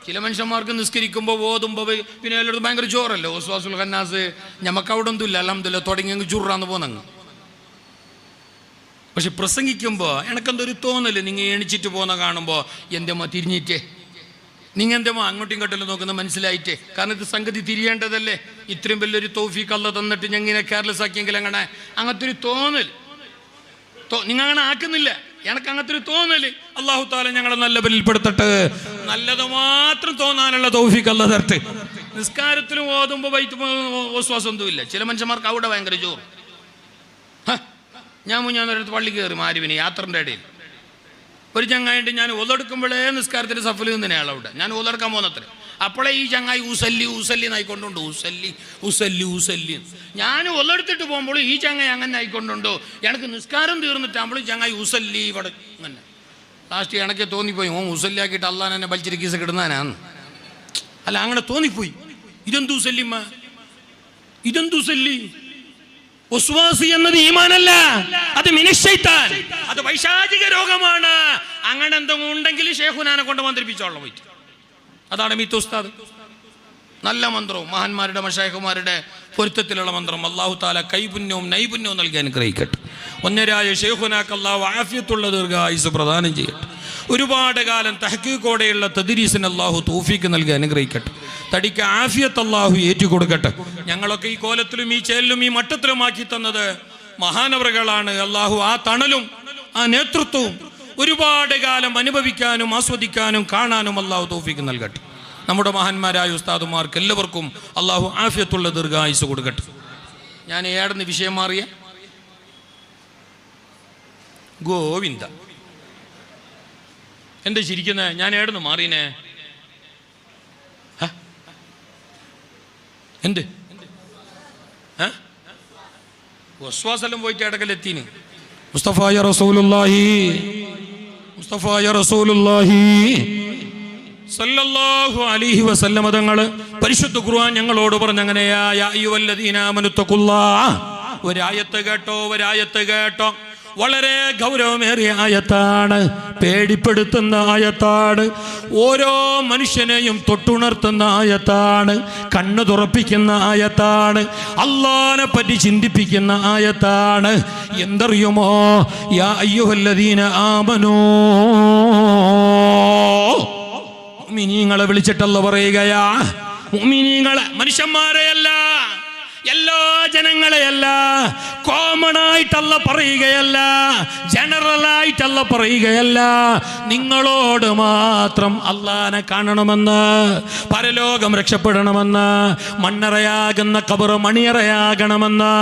ചില മനുഷ്യന്മാർക്ക് നിസ്കരിക്കുമ്പോൾ ഓതുമ്പോൾ പിന്നെ എല്ലായിടത്തും ഭയങ്കര ചോറല്ലോ, ഒസ്വാസുൽ ഖന്നാസ്. ഞമ്മക്ക് അവിടെ ഒന്നും ഇല്ല. അൽഹംദുലില്ലാ തുടങ്ങി അങ്ങ് ചുറാന്ന് പോകുന്നങ്ങ്. പക്ഷെ പ്രസംഗിക്കുമ്പോൾ എനിക്കെന്തൊരു തോന്നല്, നിങ്ങൾ എണിച്ചിട്ട് പോകുന്ന കാണുമ്പോൾ എൻ്റെ തിരിഞ്ഞിട്ടേ നിങ്ങൾ എൻ്റെ അങ്ങോട്ടും ഇങ്ങോട്ടെല്ലാം നോക്കുന്നത് മനസ്സിലായിട്ടേ. കാരണം ഇത് സംഗതി തിരിയേണ്ടതല്ലേ. ഇത്രയും വലിയൊരു തൗഫീഖ് അല്ലാഹ് തന്നിട്ട് ഞങ്ങനെ കെയർലെസ് ആക്കിയെങ്കിൽ അങ്ങനെ അങ്ങനത്തെ ഒരു തോന്നൽ നിങ്ങൾ അങ്ങനെ ആക്കുന്നില്ല. എനിക്ക് അങ്ങനത്തെ ഒരു തോന്നൽ അല്ലാഹു തആല ഞങ്ങളെ നല്ല ബലിപ്പെടുത്തട്ടെ. നല്ലത് മാത്രം തോന്നാനുള്ള തൗഫീഖ് അല്ലാഹ് തരട്ടെ. നിസ്കാരത്തിലും ഓതുമ്പോൾ വിശ്വാസമൊന്നുമില്ല. ചില മനുഷ്യന്മാർക്ക് അവിടെ ഭയങ്കര ജോറ്. ഞാൻ ഒരിടത്ത് പള്ളി കയറി മാരിവിന് യാത്രൻ്റെ ഇടയിൽ ഒരു ചങ്ങായിട്ട് ഞാൻ ഒതെടുക്കുമ്പോഴേ നിസ്കാരത്തിൻ്റെ സഫൽ നിന്നയാളെ അവിടെ ഞാൻ ഒതെടുക്കാൻ പോകുന്നത്ര. അപ്പോഴേ ഈ ചങ്ങായി ഊസല്ലി എന്നായിക്കൊണ്ടുണ്ട്. ഊസല്ലി ഞാൻ ഒതെടുത്തിട്ട് പോകുമ്പോൾ ഈ ചങ്ങായി അങ്ങനെ ആയിക്കൊണ്ടുണ്ടോ. എനിക്ക് നിസ്കാരം തീർന്നിട്ടാകുമ്പോൾ ചങ്ങായി ഊസല്ലി ഇവിടെ അങ്ങനെ. ലാസ്റ്റ് എനിക്ക് തോന്നിപ്പോയി ഊസല്ലി ആക്കിയിട്ട് അള്ളാൻ എന്നെ വലിച്ചിരി കീസ കിടുന്നാനാന്ന്. അല്ല അങ്ങനെ തോന്നിപ്പോയി. ഇതെന്തൂസല്ലിമ്മ, ഇതെന്തൂസല്ലി. ഉസ്വാസി എന്നത് ഈമാനല്ല, അത് മിനശ്ശൈത്താൻ, അത് വൈശാചിക രോഗമാണ്. അങ്ങനെ എന്തെങ്കിലും ഉണ്ടെങ്കിൽ ഷേഖുനാനെ കൊണ്ട് മന്ത്രിപ്പിച്ചോളാം പോയിട്ട്. അതാണ് മീത്ത് ഉസ്താദ്. നല്ല മന്ത്രവും മഹാന്മാരുടെ മശായിഖുമാരുടെ പൊരുത്തത്തിലുള്ള മന്ത്രം. അല്ലാഹു തആല കൈപുണ്യവും നൈപുണ്യവും നൽകി അനുഗ്രഹിക്കട്ടെ. ഒന്നരായ ശൈഖുനാക്ക് അല്ലാഹു ആഫിയത്തുള്ള ദീർഘായുസ് പ്രദാനം ചെയ്യട്ടെ. ഒരുപാട് കാലം തഹ്ഖീഖോടെയുള്ള തദ്രീസിന് അല്ലാഹു തൗഫീഖ് നൽകി അനുഗ്രഹിക്കട്ടെ. തടിക്ക് ആഫിയത്ത് അല്ലാഹു ഏറ്റുകൊടുക്കട്ടെ. ഞങ്ങളൊക്കെ ഈ കോലത്തിലും ഈ ചേലിലും ഈ മട്ടത്തിലുമാക്കി തന്നത് മഹാനവറുകളാണ്. അല്ലാഹു ആ തണലും ആ നേതൃത്വവും ഒരുപാട് കാലം അനുഭവിക്കാനും ആസ്വദിക്കാനും കാണാനും അല്ലാഹു തൗഫീഖ് നൽകട്ടെ. നമ്മുടെ മഹാന്മാരായ ഉസ്താദുമാർക്ക് എല്ലാവർക്കും അല്ലാഹു ആഫിയത്തുള്ള ദീർഘായുസ് കൊടുക്കട്ടെ. ഞാൻ ഏടന്ന് വിഷയം മാറിയ ഗോവിന്ദ എന്താ ചിരിക്കുന്നത്? ഞാൻ ഏടന്ന് മാറിയനെ? എന്ത് വസ്വാസെല്ലാം പോയിട്ട് ഇടക്കലെത്തിന് മുസ്തഫായ റസൂലുള്ളാഹി സല്ലല്ലാഹു അലൈഹി വസല്ലം തങ്ങൾ പരിശുദ്ധ ഖുർആൻ ഞങ്ങളോട് പറഞ്ഞങ്ങനെയാ, യാ അയ്യുഹല്ലദീന ആമനു തഖുല്ലാഹ്. ഒരായത്ത് കേട്ടോ, വളരെ ഗൗരവമേറിയ ആയത്താണ്, പേടിപ്പെടുത്തുന്ന ആയത്താണ്, ഓരോ മനുഷ്യനെയും തൊട്ടുണർത്തുന്ന ആയത്താണ്, കണ്ണു തുറപ്പിക്കുന്ന ആയത്താണ്, അല്ലാഹനെ പറ്റി ചിന്തിപ്പിക്കുന്ന ആയത്താണ്. എന്തറിയുമോ? യാ അയ്യുഹല്ലദീന ആമനൂ, മുഅ്മിനീങ്ങളെ വിളിച്ചിട്ടല്ല പറയുകയാ. മുഅ്മിനീങ്ങളെ മനുഷ്യന്മാരെയല്ല, എല്ലാ ജനങ്ങളെയല്ല, കോമൺ ആയിട്ടല്ല പറയുകയല്ല, ജനറലായിട്ടല്ല പറയുകയല്ല, നിങ്ങളോട് മാത്രം അല്ലാഹനെ കാണണമെന്ന്, പരലോകം രക്ഷപ്പെടണമെന്ന്, മണ്ണറയാകുന്ന ഖബർ മണിയറയാകണമെന്ന്,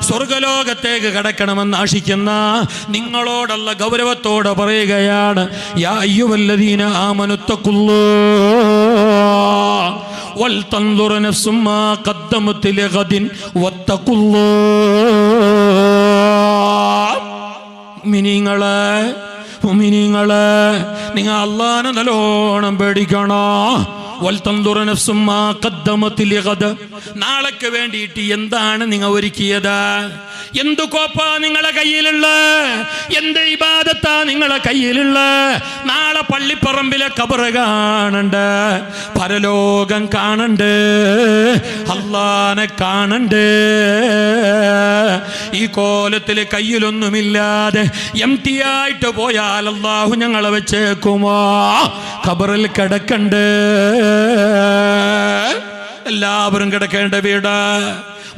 സ്വർഗലോകത്തേക്ക് കടക്കണമെന്ന് ആശിക്കുന്ന നിങ്ങളോടല്ല ഗൗരവത്തോടെ പറയുകയാണ്. യാ അയ്യുഹല്ലദീന ആമനു തഖുല്ലാഹ് വൽതൻദുർ നഫ്സും മാ ഖദ്ദമത് ലിഗദിൻ വത്തഖുല്ലാഹ്. മുഅ്മിനീങ്ങളെ നിങ്ങൾ അല്ലാഹനെ നല്ലോണം പേടിക്കണോ. വൽതൻദുർ നഫ്സും മാ ഖദ്ദമത് ലിഗദ്, നാളേക്ക് വേണ്ടിയിട്ട് എന്താണ് നിങ്ങൾ ഒരുക്കിയത്? എന്ത് കോപ്പാ നിങ്ങളെ കയ്യിലുള്ള, എന്ത് ഇബാദത്താ നിങ്ങളെ കയ്യിലുള്ള? നാളെ പള്ളിപ്പറമ്പിലെ ഖബർ കാണണ്ട്, പരലോകം കാണണ്ട്, അല്ലാഹനെ കാണണ്ട്. ഈ കോലത്തിൽ കയ്യിലൊന്നുമില്ലാതെ എംപ്റ്റി ആയിട്ട് പോയാൽ അല്ലാഹു ഞങ്ങളെ വെച്ചേക്കുമോ? ഖബറിൽ കിടക്കണ്ട്, എല്ലാവരും കിടക്കേണ്ട വീട്,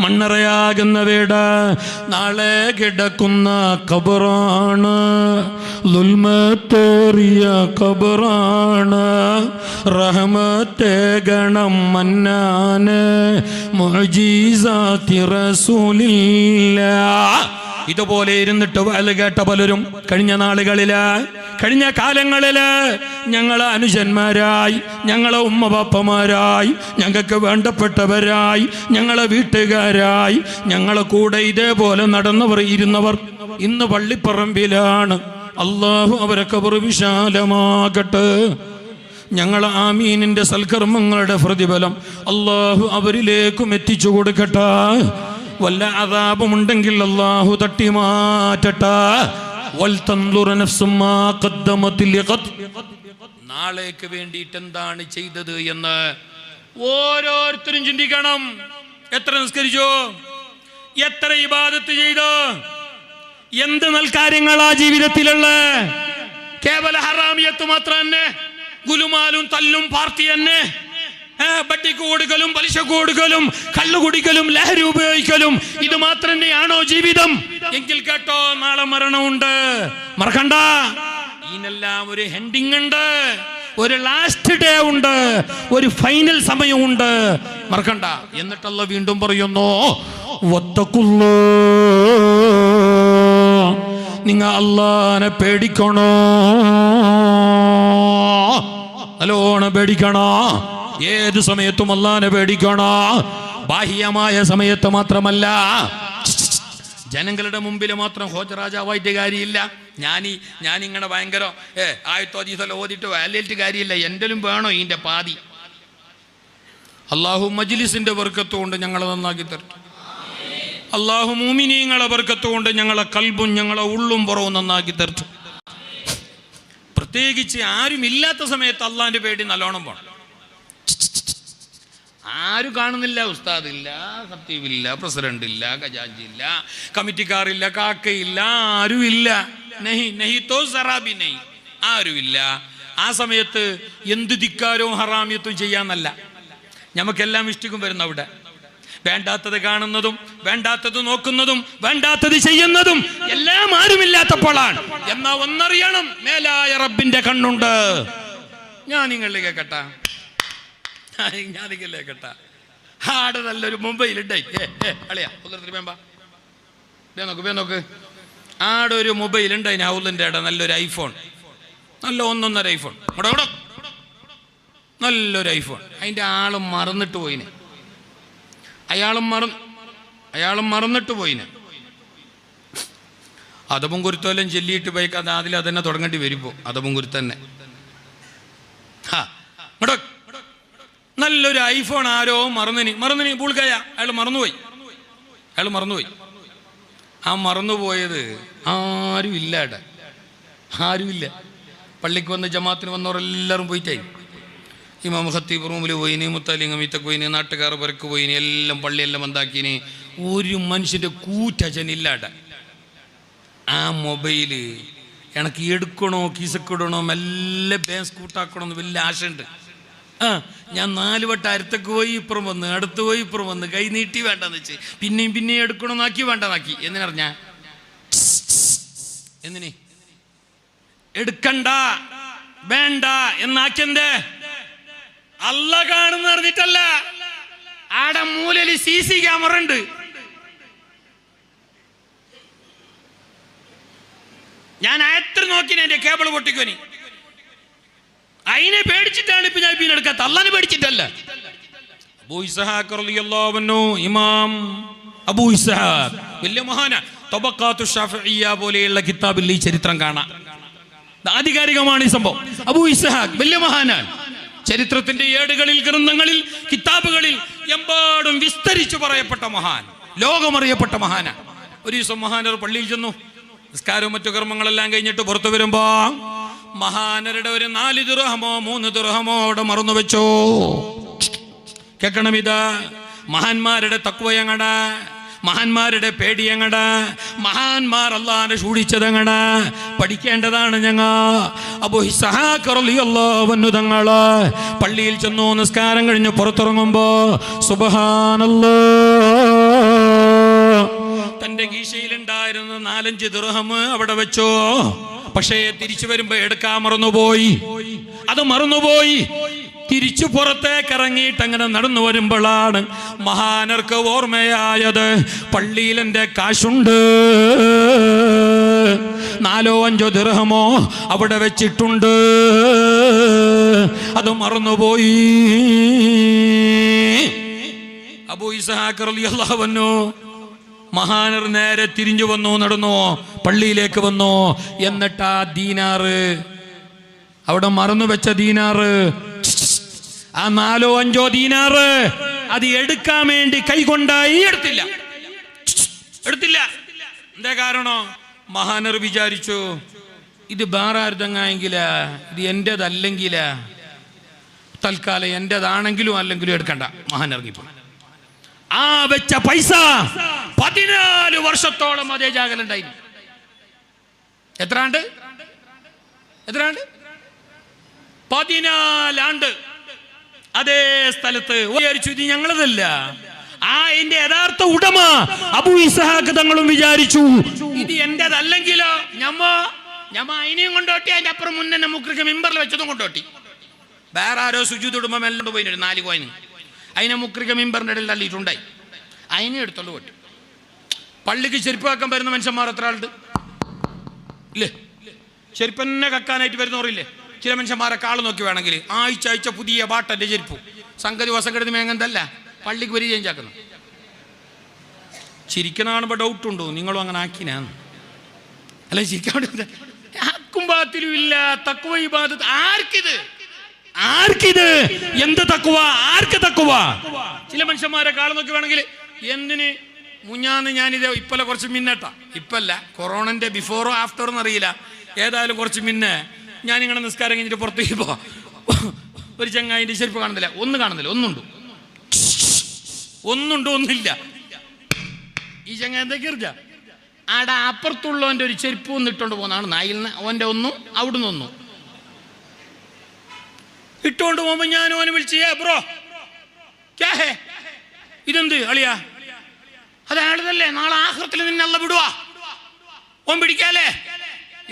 മണ്ണറയാകുന്ന വീട്, നാളെ കിടക്കുന്ന ഖബറാണ്, ദുൽമത്തേറിയ ഖബറാണ്. റഹ്മത്തെ ഗണം മന്നാന് മുഅ്ജിസാത്തി റസൂലില്ലാഹ്. ഇതുപോലെ ഇരുന്നിട്ട് വയല് കേട്ട പലരും കഴിഞ്ഞ നാളുകളില്, കഴിഞ്ഞ കാലങ്ങളില് ഞങ്ങളെ അനുജന്മാരായി, ഞങ്ങളെ ഉമ്മബാപ്പമാരായി, ഞങ്ങൾക്ക് വേണ്ടപ്പെട്ടവരായി, ഞങ്ങളെ വീട്ടുകാരായി, ഞങ്ങളെ കൂടെ ഇതേപോലെ നടന്നവർ ഇരുന്നവർ ഇന്ന് പള്ളിപ്പറമ്പിലാണ്. അല്ലാഹു അവരെ ഖബർ വിശാലമാകട്ടെ. ഞങ്ങളെ ആമീനിന്റെ സൽക്കർമ്മങ്ങളുടെ പ്രതിഫലം അല്ലാഹു അവരിലേക്കും എത്തിച്ചു കൊടുക്കട്ടെ. വല്ല അദാബുമുണ്ടെങ്കിൽ അല്ലാഹു തട്ടി മാറ്റട്ടെ. വൽതൻദുർ നഫ്സും മാ ഖദ്ദമത് ലിഗദ്, നാളേക്ക് വേണ്ടിയിട്ട് എന്താണ് ചെയ്തത് എന്ന് ഓരോരുത്തരും ചിന്തിക്കണം. എത്ര നിസ്കരിച്ചോ, എത്ര ഇബാദത്ത് ചെയ്തോ, എന്ത് നൽകാര്യങ്ങളാ ജീവിതത്തിലുള്ള? കേവല ഹറാമിയത്ത് മാത്രം തന്നെ, ഗുലുമാലും തല്ലും പാർട്ടി തന്നെ, ബട്ടിക്ക് കൊടുക്കലും പലിശ കൊടുക്കലും കള്ളു കുടിക്കലും ലഹരി ഉപയോഗിക്കലും, ഇത് മാത്രം തന്നെയാണോ ജീവിതം? എങ്കിൽ കേട്ടോ, നാളെ മരണമുണ്ട്, മറക്കണ്ട. ഇതിനെല്ലാം ഒരു ഹെൻഡിങ് ഉണ്ട്, ഒരു ലാസ്റ്റ് ഡേ ഉണ്ട്, ഒരു ഫൈനൽ സമയമുണ്ട്, മറക്കണ്ട. എന്നിട്ടല്ല വീണ്ടും പറയുന്നു, നിങ്ങൾ അല്ലാഹനെ പേടിക്കണോ, നല്ലോണം പേടിക്കണോ. ഏത് സമയത്തും അല്ലാഹനെ പേടിക്കണോ. ബാഹ്യമായ സമയത്ത് മാത്രമല്ല, ജനങ്ങളുടെ മുമ്പിൽ മാത്രം ഹോജരാജാവായിട്ട് കാര്യമില്ല. ഞാനിങ്ങനെ ഭയങ്കര ആയത്തോതീസല്ല ഓതിയിട്ട് വാലേറ്റ് കാര്യമില്ല. എന്തെങ്കിലും വേണോ ഇതിൻ്റെ പാതി? അള്ളാഹു മജ്ലിസിന്റെ ബർക്കത്ത് കൊണ്ട് ഞങ്ങളെ നന്നാക്കി തരട്ടെ. അള്ളാഹു മുഅ്മിനീങ്ങളെ ബർക്കത്ത് കൊണ്ട് ഞങ്ങളെ കൽബും ഞങ്ങളെ ഉള്ളും പുറവും നന്നാക്കി തരട്ടെ. പ്രത്യേകിച്ച് ആരും ഇല്ലാത്ത സമയത്ത് അള്ളാഹിന്റെ പേടി നല്ലോണം പോണം. ആരും കാണുന്നില്ല. ഉസ്താദില്ല, സത്യവില്ല, പ്രസിഡന്റില്ല, ഖജാഞ്ചിയില്ല, കമ്മിറ്റിക്കാറില്ല, കാക്കയില്ല, ആരുമില്ല. നെഹി നെഹി തോ സറാബി നെഹി, ആരുമില്ല. ആ സമയത്ത് എന്ത് ധിക്കാരവും ഹറാമിയത്തും ചെയ്യാന്നല്ല, നമുക്കെല്ലാം ഇഷ്ടിക്കും വരുന്ന അവിടെ. വേണ്ടാത്തത് കാണുന്നതും വേണ്ടാത്തത് നോക്കുന്നതും വേണ്ടാത്തത് ചെയ്യുന്നതും എല്ലാം ആരുമില്ലാത്തപ്പോഴാണ്. എന്നാ ഒന്നറിയണം, മേലായ റബ്ബിന്റെ കണ്ണുണ്ട്. ഞാൻ നിങ്ങളിലേക്ക് കേട്ടാ, ഞാൻ നിങ്ങളിലേക്ക് കേട്ടാ. ആടെ നല്ലൊരു മൊബൈൽ ഉണ്ടായി, അളിയാ നോക്ക് നോക്ക്. ആടെ ഒരു മൊബൈൽ ഉണ്ടായി ഹൗലിന്റെ ഇട, നല്ലൊരു ഐഫോൺ, നല്ല 1.5 ഐഫോൺ, നല്ലൊരു ഐഫോൺ. അതിൻ്റെ ആളും മറന്നിട്ട് പോയിന്, അയാളും മറന്നിട്ട് പോയിന്. അതവും കുരുത്തോലും ചെല്ലിയിട്ട് പോയിക്കാ അതിൽ അതന്നെ തുടങ്ങേണ്ടി വരുമ്പോ അതവും കുരുത്തന്നെ. നല്ലൊരു ഐഫോൺ ആരോ മറന്നിനി പൂൾക്കയ, അയാൾ മറന്നുപോയി. ആ മറന്നുപോയത് ആരുമില്ല, അവിടെ ആരുമില്ല. പള്ളിക്ക് വന്ന് ജമാഅത്തിന് വന്നവരെല്ലാവരും പോയിട്ടായി. ഇമാം ഖത്തീബ് റൂമിൽ പോയിന്, മുത്തലിങ് മീത്തക്ക് പോയിന്, നാട്ടുകാർ പുരക്ക് പോയിന്, എല്ലാം പള്ളിയെല്ലാം എന്താക്കിന്. ഒരു മനുഷ്യൻ്റെ കൂറ്റച്ചനില്ലാട. ആ മൊബൈല് എനിക്ക് എടുക്കണോ കീസക്കിടണോ മെല്ലെ ബാങ്ക് കൂട്ടാക്കണമെന്ന് വലിയ ആശയുണ്ട്. ഞാൻ 4 വട്ടം അടുത്തേക്ക് പോയി, ഇപ്പുറം വന്ന്, അടുത്ത് പോയി, ഇപ്പുറം വന്ന്, കൈ നീട്ടി വേണ്ടെന്ന് വെച്ച് പിന്നെയും എടുക്കണമെന്നാക്കി വേണ്ടെന്നാക്കി. എന്തിനറിഞ്ഞ എന്തിന് എടുക്കണ്ട വേണ്ട എന്നാക്കിയെന്തേ? അല്ല കാണുന്ന അറിഞ്ഞിട്ടല്ല, ആടെ മൂലയിൽ CC ക്യാമറ ഉണ്ട്. ഞാൻ എത്ര നോക്കിനെ എന്റെ കേബിൾ പൊട്ടിക്കോനി, അതിനെ പേടിച്ചിട്ടാണ് ഇപ്പൊ ഞാൻ പിന്നെ എടുക്കാത്ത, അല്ലാനെ പേടിച്ചിട്ടല്ല. അബൂ ഇസ്ഹാഖ് റളിയല്ലാഹു അൻഹു, ഇമാം അബൂ ഇസ്ഹാഖ് വലിയ മഹാന, തബഖാത്തു ശാഫിഇയ്യ പോലെയുള്ള കിതാബിൽ ഈ ചരിത്രം കാണാം. ആധികാരികമാണ് ഈ സംഭവം. അബൂ ഇസ്ഹാഖ് വലിയ മഹാനാണ്. ചരിത്രത്തിന്റെ ഏടുകളിൽ, ഗ്രന്ഥങ്ങളിൽ, കിതാബുകളിൽ എമ്പാടും വിസ്തരിച്ചു പറയപ്പെട്ട മഹാൻ, ലോകമറിയപ്പെട്ട മഹാനാണ്. ഒരു ദിവസം മഹാനർ പള്ളിയിൽ ചെന്നു. നിസ്കാരവും മറ്റു കർമ്മങ്ങളെല്ലാം കഴിഞ്ഞിട്ട് പുറത്തു വരുമ്പോ മഹാനരുടെ ഒരു 4 ദിർഹമോ 3 ദിർഹമോ അവിടെ മറന്നു വെച്ചോ. കേൾക്കണം, ഇതാ മഹാന്മാരുടെ തഖ്വയങ്ങട, മഹാന്മാരുടെ പേടിയങ്ങട, മഹാന്മാർ അല്ലാഹനെ സൂക്ഷിച്ചതങ്ങട പഠിക്കേണ്ടതാണ്. ഞങ്ങ അബൂ ഇസ്ഹാഖ് റളിയല്ലാഹു അൻഹു തങ്ങള് പള്ളിയിൽ ചെന്നു. നിസ്കാരം കഴിഞ്ഞ് പുറത്തിറങ്ങുമ്പോ സുബ്ഹാനല്ലാഹ്, തന്റെ കീശയിലുണ്ടായിരുന്ന 4-5 ദിർഹം അവിടെ വെച്ചോ. പക്ഷേ തിരിച്ചു വരുമ്പോ എടുക്കാൻ മറന്നുപോയി. അത് മറന്നുപോയി. തിരിച്ചു പുറത്തേക്ക് ഇറങ്ങിയിട്ട് അങ്ങനെ നടന്നു വരുമ്പോഴാണ് മഹാനർക്ക് ഓർമ്മയായത്, പള്ളിയിൽ എൻ്റെ കാശുണ്ട്, 4-5 ദിർഹമോ അവിടെ വെച്ചിട്ടുണ്ട്, അത് മറന്നുപോയി. അബൂ ഇസ്ഹാഖ് റളിയല്ലാഹു അൻഹു മഹാനർ നേരെ തിരിഞ്ഞു വന്നു, നടന്നു, പള്ളിയിലേക്ക് വന്നു. എന്നിട്ട് ആ ദീനാറ്, അവിടെ മറന്നു വെച്ച ദീനാറ്, ആ 4-5 ദീനാറ് അത് എടുക്കാൻ വേണ്ടി കൈകൊണ്ടായി എടുത്തില്ല. എന്താ കാരണം? മഹാനർ വിചാരിച്ചു, ഇത് വേറെ ആരുതെങ്കില, ഇത് എന്റേതല്ലെങ്കില, തൽക്കാലം എന്റേതാണെങ്കിലും അല്ലെങ്കിലും എടുക്കണ്ട. മഹാൻ ഇറങ്ങിപ്പോ. ആ വെച്ച പൈസ 14 വർഷത്തോളം അതേ ജാഗലുണ്ടായി. എത്രാണ്ട് 14 ആണ്ട് അതേ സ്ഥലത്ത് വിചാരിച്ചു ഇത് ഞങ്ങളതല്ല. ആ എന്റെ യഥാർത്ഥ ഉടമ അബൂ ഇസ്ഹാഖ് തങ്ങളും വിചാരിച്ചു ഇത് എന്റേതല്ലെങ്കിലോ ഞമ്മ അതിനെയും കൊണ്ടോട്ടി, അതിന്റെ അപ്പുറം മുന്നേ നമുക്ക് മെമ്പറിൽ വെച്ചതും കൊണ്ടോട്ടി. വേറെ ആരോ സുജൂദ് ഉടമ എല്ലാം പോയി 4 കോയിന് അതിനെ മുക്രിക മെമ്പറിന്റെ ഇടയിൽ തള്ളിയിട്ടുണ്ടായി. അതിനെ എടുത്തോണ്ട് പോട്ടി. പള്ളിക്ക് ചെരുപ്പ് വെക്കാൻ വരുന്ന മനുഷ്യന്മാർ എത്ര ആളുണ്ട് ഇല്ലേ? ചെരുപ്പന്നെ കക്കാനായിട്ട് വരുന്നവരില്ലേ? ചില മനുഷ്യന്മാരെ കാള് നോക്കി വേണമെങ്കിൽ ആഴ്ച പുതിയ ബാട്ടന്റെ ചെരുപ്പ് സംഗതി വസങ്കടന്ന് മേങ്ങന്തല്ല പള്ളിക്ക് വരി ചേഞ്ച് ആക്കുന്നു. ചിരിക്കുന്ന കാണുമ്പോൾ ഡൗട്ടുണ്ടോ നിങ്ങളും അങ്ങനെ ആക്കിനാന്ന്? അല്ല ചിരിക്കാൻ ആക്കുംബാത്തിലും ഇല്ല തഖ്വ ഇബാദത്ത്. ആർക്കിത് എന്ത് തഖ്വ? ആർക്ക് തഖ്വ? ചില മനുഷ്യന്മാരെ കാള് നോക്കി വേണമെങ്കിൽ എന്തിന് മുഞ്ഞാന്ന് ഞാനിത് ഇപ്പല്ല കുറച്ച് മിന്നട്ടാ, ഇപ്പല്ല കൊറോണന്റെ ബിഫോറോ ആഫ്റ്ററോ എന്നറിയില്ല, ഏതായാലും കുറച്ച് മിന്നെ ഞാനിങ്ങനെ നിസ്കാരം കഴിഞ്ഞിട്ട് പുറത്തേക്ക് പോ, ഒരു ചങ്ങായിന്റെ ചെരുപ്പ് കാണുന്നില്ല, ഒന്നുണ്ട് ഒന്നുണ്ടോ ഒന്നില്ല. ഈ ചങ്ങ എന്തൊക്കെ ആടെ അപ്പുറത്തുള്ളവൻ്റെ ഒരു ചെരുപ്പ് ഒന്ന് ഇട്ടുകൊണ്ട് പോകുന്നതാണ് നായിൽ നിന്ന്. ഓൻ്റെ ഒന്നും അവിടുന്ന് ഒന്നും ഇട്ടുകൊണ്ട് പോകുമ്പോൾ ഞാൻ ഓനെ വിളിച്ച് ബ്രോ ക്യാ ഹേ, ഇതെന്ത് അളിയാ? അതാളതല്ലേ, നാളെ ആഖിറത്തിൽ നിന്നെ അല്ലാഹ് വിടുവാ, ഓൻ പിടിക്കാലേ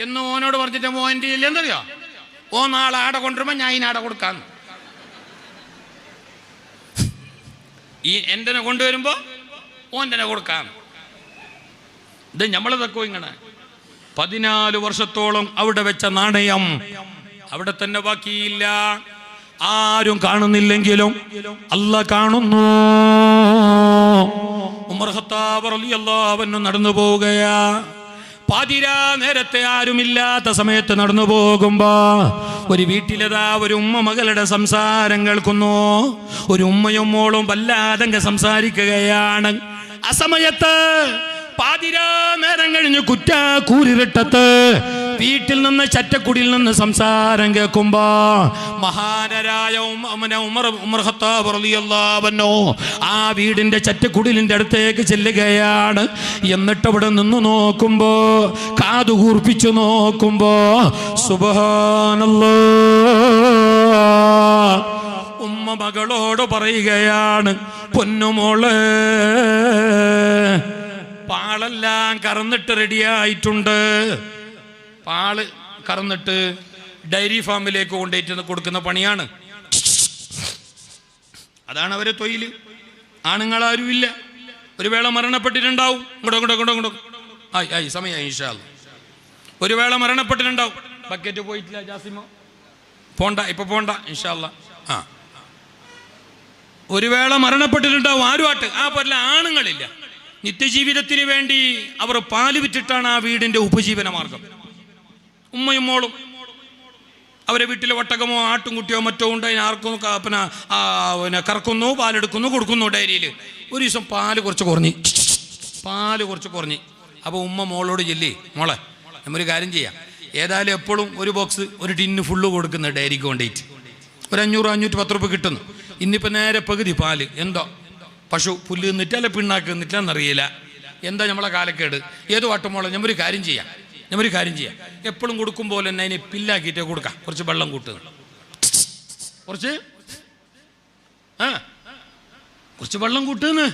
എന്ന് ഓനോട് പറഞ്ഞിട്ട് മോൻ്റെ എന്തറിയോ, ഓ നാളെ ആടെ കൊണ്ടുവരുമ്പോൾ ഞാൻ ഇതിനാടെ കൊടുക്കാന്ന്. ഈ എൻ്റെ കൊണ്ടുവരുമ്പോൾ ഓൻ്റെ കൊടുക്കാം. ഇത് നമ്മളതൊക്കെ ഇങ്ങനെ 14 വർഷത്തോളം അവിടെ വെച്ച നാണയം അവിടെ തന്നെ ബാക്കിയില്ല. ആരും കാണുന്നില്ലെങ്കിലും അല്ലാഹ് കാണുന്നു. ഉമർ ഖത്താബ് റളിയല്ലാഹു അൻഹു നടന്നു പോവുകയാ. പാതിരാ നേരത്തെ ആരുമില്ലാത്ത സമയത്ത് നടന്നു പോകുമ്പോ ഒരു വീട്ടിലതാ ഒരു ഉമ്മ മകളുടെ സംസാരം കേൾക്കുന്നു. ഒരു ഉമ്മയും മോളും വല്ലാതെ സംസാരിക്കുകയാണ്. ആ സമയത്ത് പാതിരാ നേരം കഴിഞ്ഞ് കൂരിരുട്ടത്ത് വീട്ടിൽ നിന്ന് ചറ്റക്കുടിയിൽ നിന്ന് സംസാരം കേൾക്കുമ്പോ മഹാനരായ ഉമർ ഖത്താബ് റളിയല്ലാഹു അൻഹു ആ വീടിന്റെ ചറ്റക്കുടിലിന്റെ അടുത്തേക്ക് ചെല്ലുകയാണ്. എന്നിട്ട് അവിടെ നിന്ന് നോക്കുമ്പോ, കാതുകൂർപ്പിച്ചു നോക്കുമ്പോ, സുബ്ഹാനല്ലാഹ്, ഉമ്മ മകളോട് പറയുകയാണ്, പൊന്നുമോളെ പാളെല്ലാം കറന്നിട്ട് റെഡിയായിട്ടുണ്ട്. പാല് കറന്നിട്ട് ഡയറി ഫാമിലേക്ക് കൊണ്ടുപോയിട്ട് കൊടുക്കുന്ന പണിയാണ്. അതാണ് അവരെ തൊഴിൽ. ആണുങ്ങളാരും ഇല്ല. ഒരു വേള മരണപ്പെട്ടിട്ടുണ്ടാവും. ഇങ്ങോട്ടോ ആയി സമയമായി ഇൻഷാ അല്ലാഹ്. ഒരു വേള മരണപ്പെട്ടിട്ടുണ്ടാവും. ബക്കറ്റ് പോയിട്ടില്ല ജാസിമോ, പോണ്ട, ഇപ്പൊ പോണ്ട ഇൻഷാ അല്ലാഹ്. ഒരു വേള മരണപ്പെട്ടിട്ടുണ്ടാവും. ആരുമായിട്ട് ആ പോലെ ആണുങ്ങളില്ല. നിത്യജീവിതത്തിന് വേണ്ടി അവർ പാല് വിറ്റിട്ടാണ് ആ വീടിന്റെ ഉപജീവന മാർഗം. ഉമ്മയും മോളും അവരെ വീട്ടിലെ ഒട്ടകമോ ആട്ടുംകുട്ടിയോ മറ്റോ ഉണ്ട്. ആർക്കും പിന്നെ കറക്കുന്നു, പാലെടുക്കുന്നു, കൊടുക്കുന്നു ഡയറിയിൽ. ഒരു ദിവസം പാല് കുറച്ച് കുറഞ്ഞ് അപ്പോൾ ഉമ്മ മോളോട് ചെല്ലി, മോളെ നമ്മൊരു കാര്യം ചെയ്യാം, ഏതായാലും എപ്പോഴും ഒരു ബോക്സ് ഒരു ടിന്ന് ഫുള്ള് കൊടുക്കുന്നു ഡയറിക്ക് കൊണ്ടിട്ട്, ഒരു 500-510 രൂപ കിട്ടുന്നു. ഇന്നിപ്പോൾ നേരെ പകുതി പാല് എന്തോ പശു പുല്ല് നിന്നിട്ട് അല്ല പിണ്ണാക്ക് നിന്നിട്ടാന്നറിയില്ല, എന്താ നമ്മളെ കാലക്കേട്. ഏത് വാട്ടുമോളെ നമ്മൊരു കാര്യം ചെയ്യാം, എപ്പോഴും കൊടുക്കും പോലെ തന്നെ അതിനെ പില്ലാക്കിയിട്ടേ കൊടുക്കാം. കുറച്ച് വെള്ളം കൂട്ടുക, കുറച്ച് വെള്ളം കൂട്ടുന്ന്.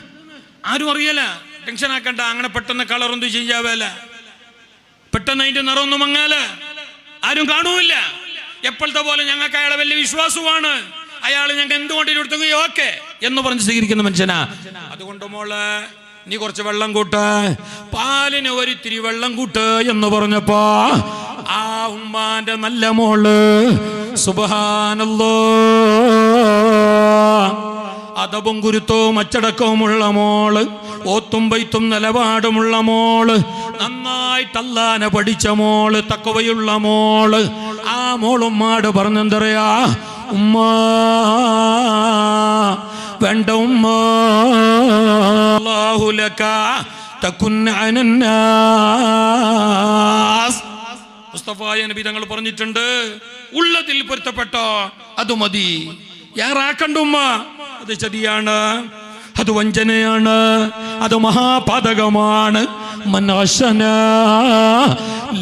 ആരും അറിയല, ടെൻഷൻ ആക്കണ്ട. അങ്ങനെ പെട്ടെന്ന് കളറൊന്നും ചെയ്യാവല്ല, പെട്ടെന്ന് അതിന്റെ നിറമൊന്നും മങ്ങാല, ആരും കാണൂല്ല. എപ്പോഴത്തെ പോലെ ഞങ്ങൾക്ക് അയാളെ വലിയ വിശ്വാസമാണ്. അയാൾ ഞങ്ങൾക്ക് എന്തുകൊണ്ടിരുത്തുകയോ ഓക്കെ എന്ന് പറഞ്ഞ് സ്വീകരിക്കുന്ന മനുഷ്യനാ. അതുകൊണ്ട് മോളെ നീ കുറച്ച് വെള്ളം കൂട്ട്, പാലിന് ഒരിത്തിരി വെള്ളം കൂട്ട് എന്ന് പറഞ്ഞപ്പോ ആ ഉമ്മാന്റെ നല്ല മോള് സുബ്ഹാനല്ലാഹ്, അതവും ഗുരുത്വവും അച്ചടക്കവുമുള്ള മോള്, ഓത്തും ബൈത്തും നിലപാടുമുള്ള മോള്, നന്നായിട്ട് അല്ലാഹനെ പഠിച്ച മോള്, തഖ്വയുള്ള മോള്, ആ മോളുമ്മാട് പറഞ്ഞെന്തറിയാ, ഉമ്മ വേണ്ട ഉമ്മ, അല്ലാഹു ലക തകുൻ അനന്നാസ്. മുസ്തഫായ നബി തങ്ങൾ പറഞ്ഞിട്ടുണ്ട്, ഉള്ളതിൽ പൊരുത്തപ്പെട്ടോ അത് മതി, യാറാക്കണ്ട ഉമ്മ. അത് ചതിയാണ്, അത് വഞ്ചനയാണ്, അത് മഹാപാതകമാണ്. മൻ അശനാ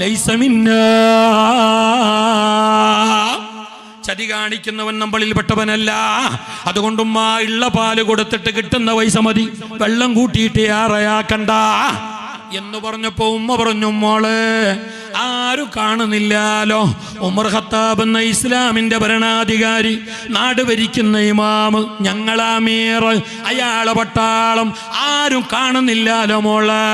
ലൈസ മിന്നാ, ചതി കാണിക്കുന്നവൻ നമ്മളിൽ പെട്ടവനല്ല. അതുകൊണ്ടും ആ ഉള്ള പാല് കൊടുത്തിട്ട് കിട്ടുന്ന പൈസ മതി, വെള്ളം കൂട്ടിയിട്ട് ആറയാക്കണ്ട എന്ന് പറഞ്ഞപ്പോ ഉമ്മ പറഞ്ഞു, മോളെ ആരും കാണുന്നില്ലാലോ, ഉമർ ഖത്താബ് എന്ന ഇസ്ലാമിന്റെ ഭരണാധികാരി, നാട് ഭരിക്കുന്ന ഇമാമ്, ഞങ്ങളാമീർ, അയാളെ പട്ടാളം, ആരും കാണുന്നില്ലാലോ മോളെ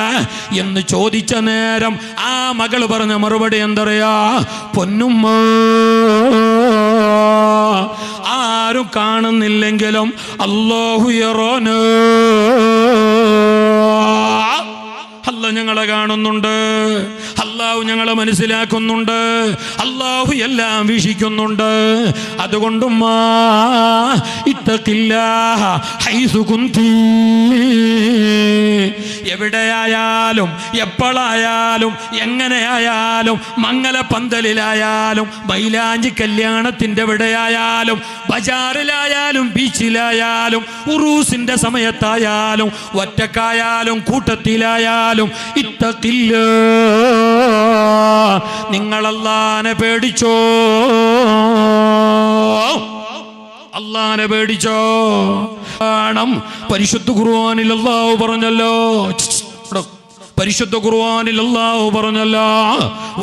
എന്ന് ചോദിച്ച നേരം ആ മകള് പറഞ്ഞ മറുപടി എന്തറിയാ, പൊന്നുമ്മ ആരും കാണുന്നില്ലെങ്കിലും അല്ലാഹു യറാനാ, അല്ലാഹ് ഞങ്ങളെ കാണുന്നുണ്ട്, അള്ളാഹു ഞങ്ങളെ മനസ്സിലാക്കുന്നുണ്ട്, അള്ളാഹു എല്ലാം വീക്ഷിക്കുന്നുണ്ട്. അതുകൊണ്ടും ഇത്തഖില്ലാഹ ഹൈസു കുന്തി, എവിടെയായാലും എപ്പോഴായാലും എങ്ങനെയായാലും മംഗലപന്തലിലായാലും മൈലാഞ്ചി കല്യാണത്തിൻ്റെ എവിടെയായാലും ബജാറിലായാലും ബീച്ചിലായാലും ഉറൂസിന്റെ സമയത്തായാലും ഒറ്റക്കായാലും കൂട്ടത്തിലായാലും ഇത്തഖില്ലാ, നിങ്ങൾ അല്ലാഹനെ പേടിച്ചോ, അല്ലാഹനെ പേടിച്ചോ. പരിശുദ്ധ ഖുർആനിൽ അല്ലാഹു പറഞ്ഞല്ലോ, പരിശുദ്ധ ഖുർആനിൽ അല്ലാഹു പറഞ്ഞല്ലോ,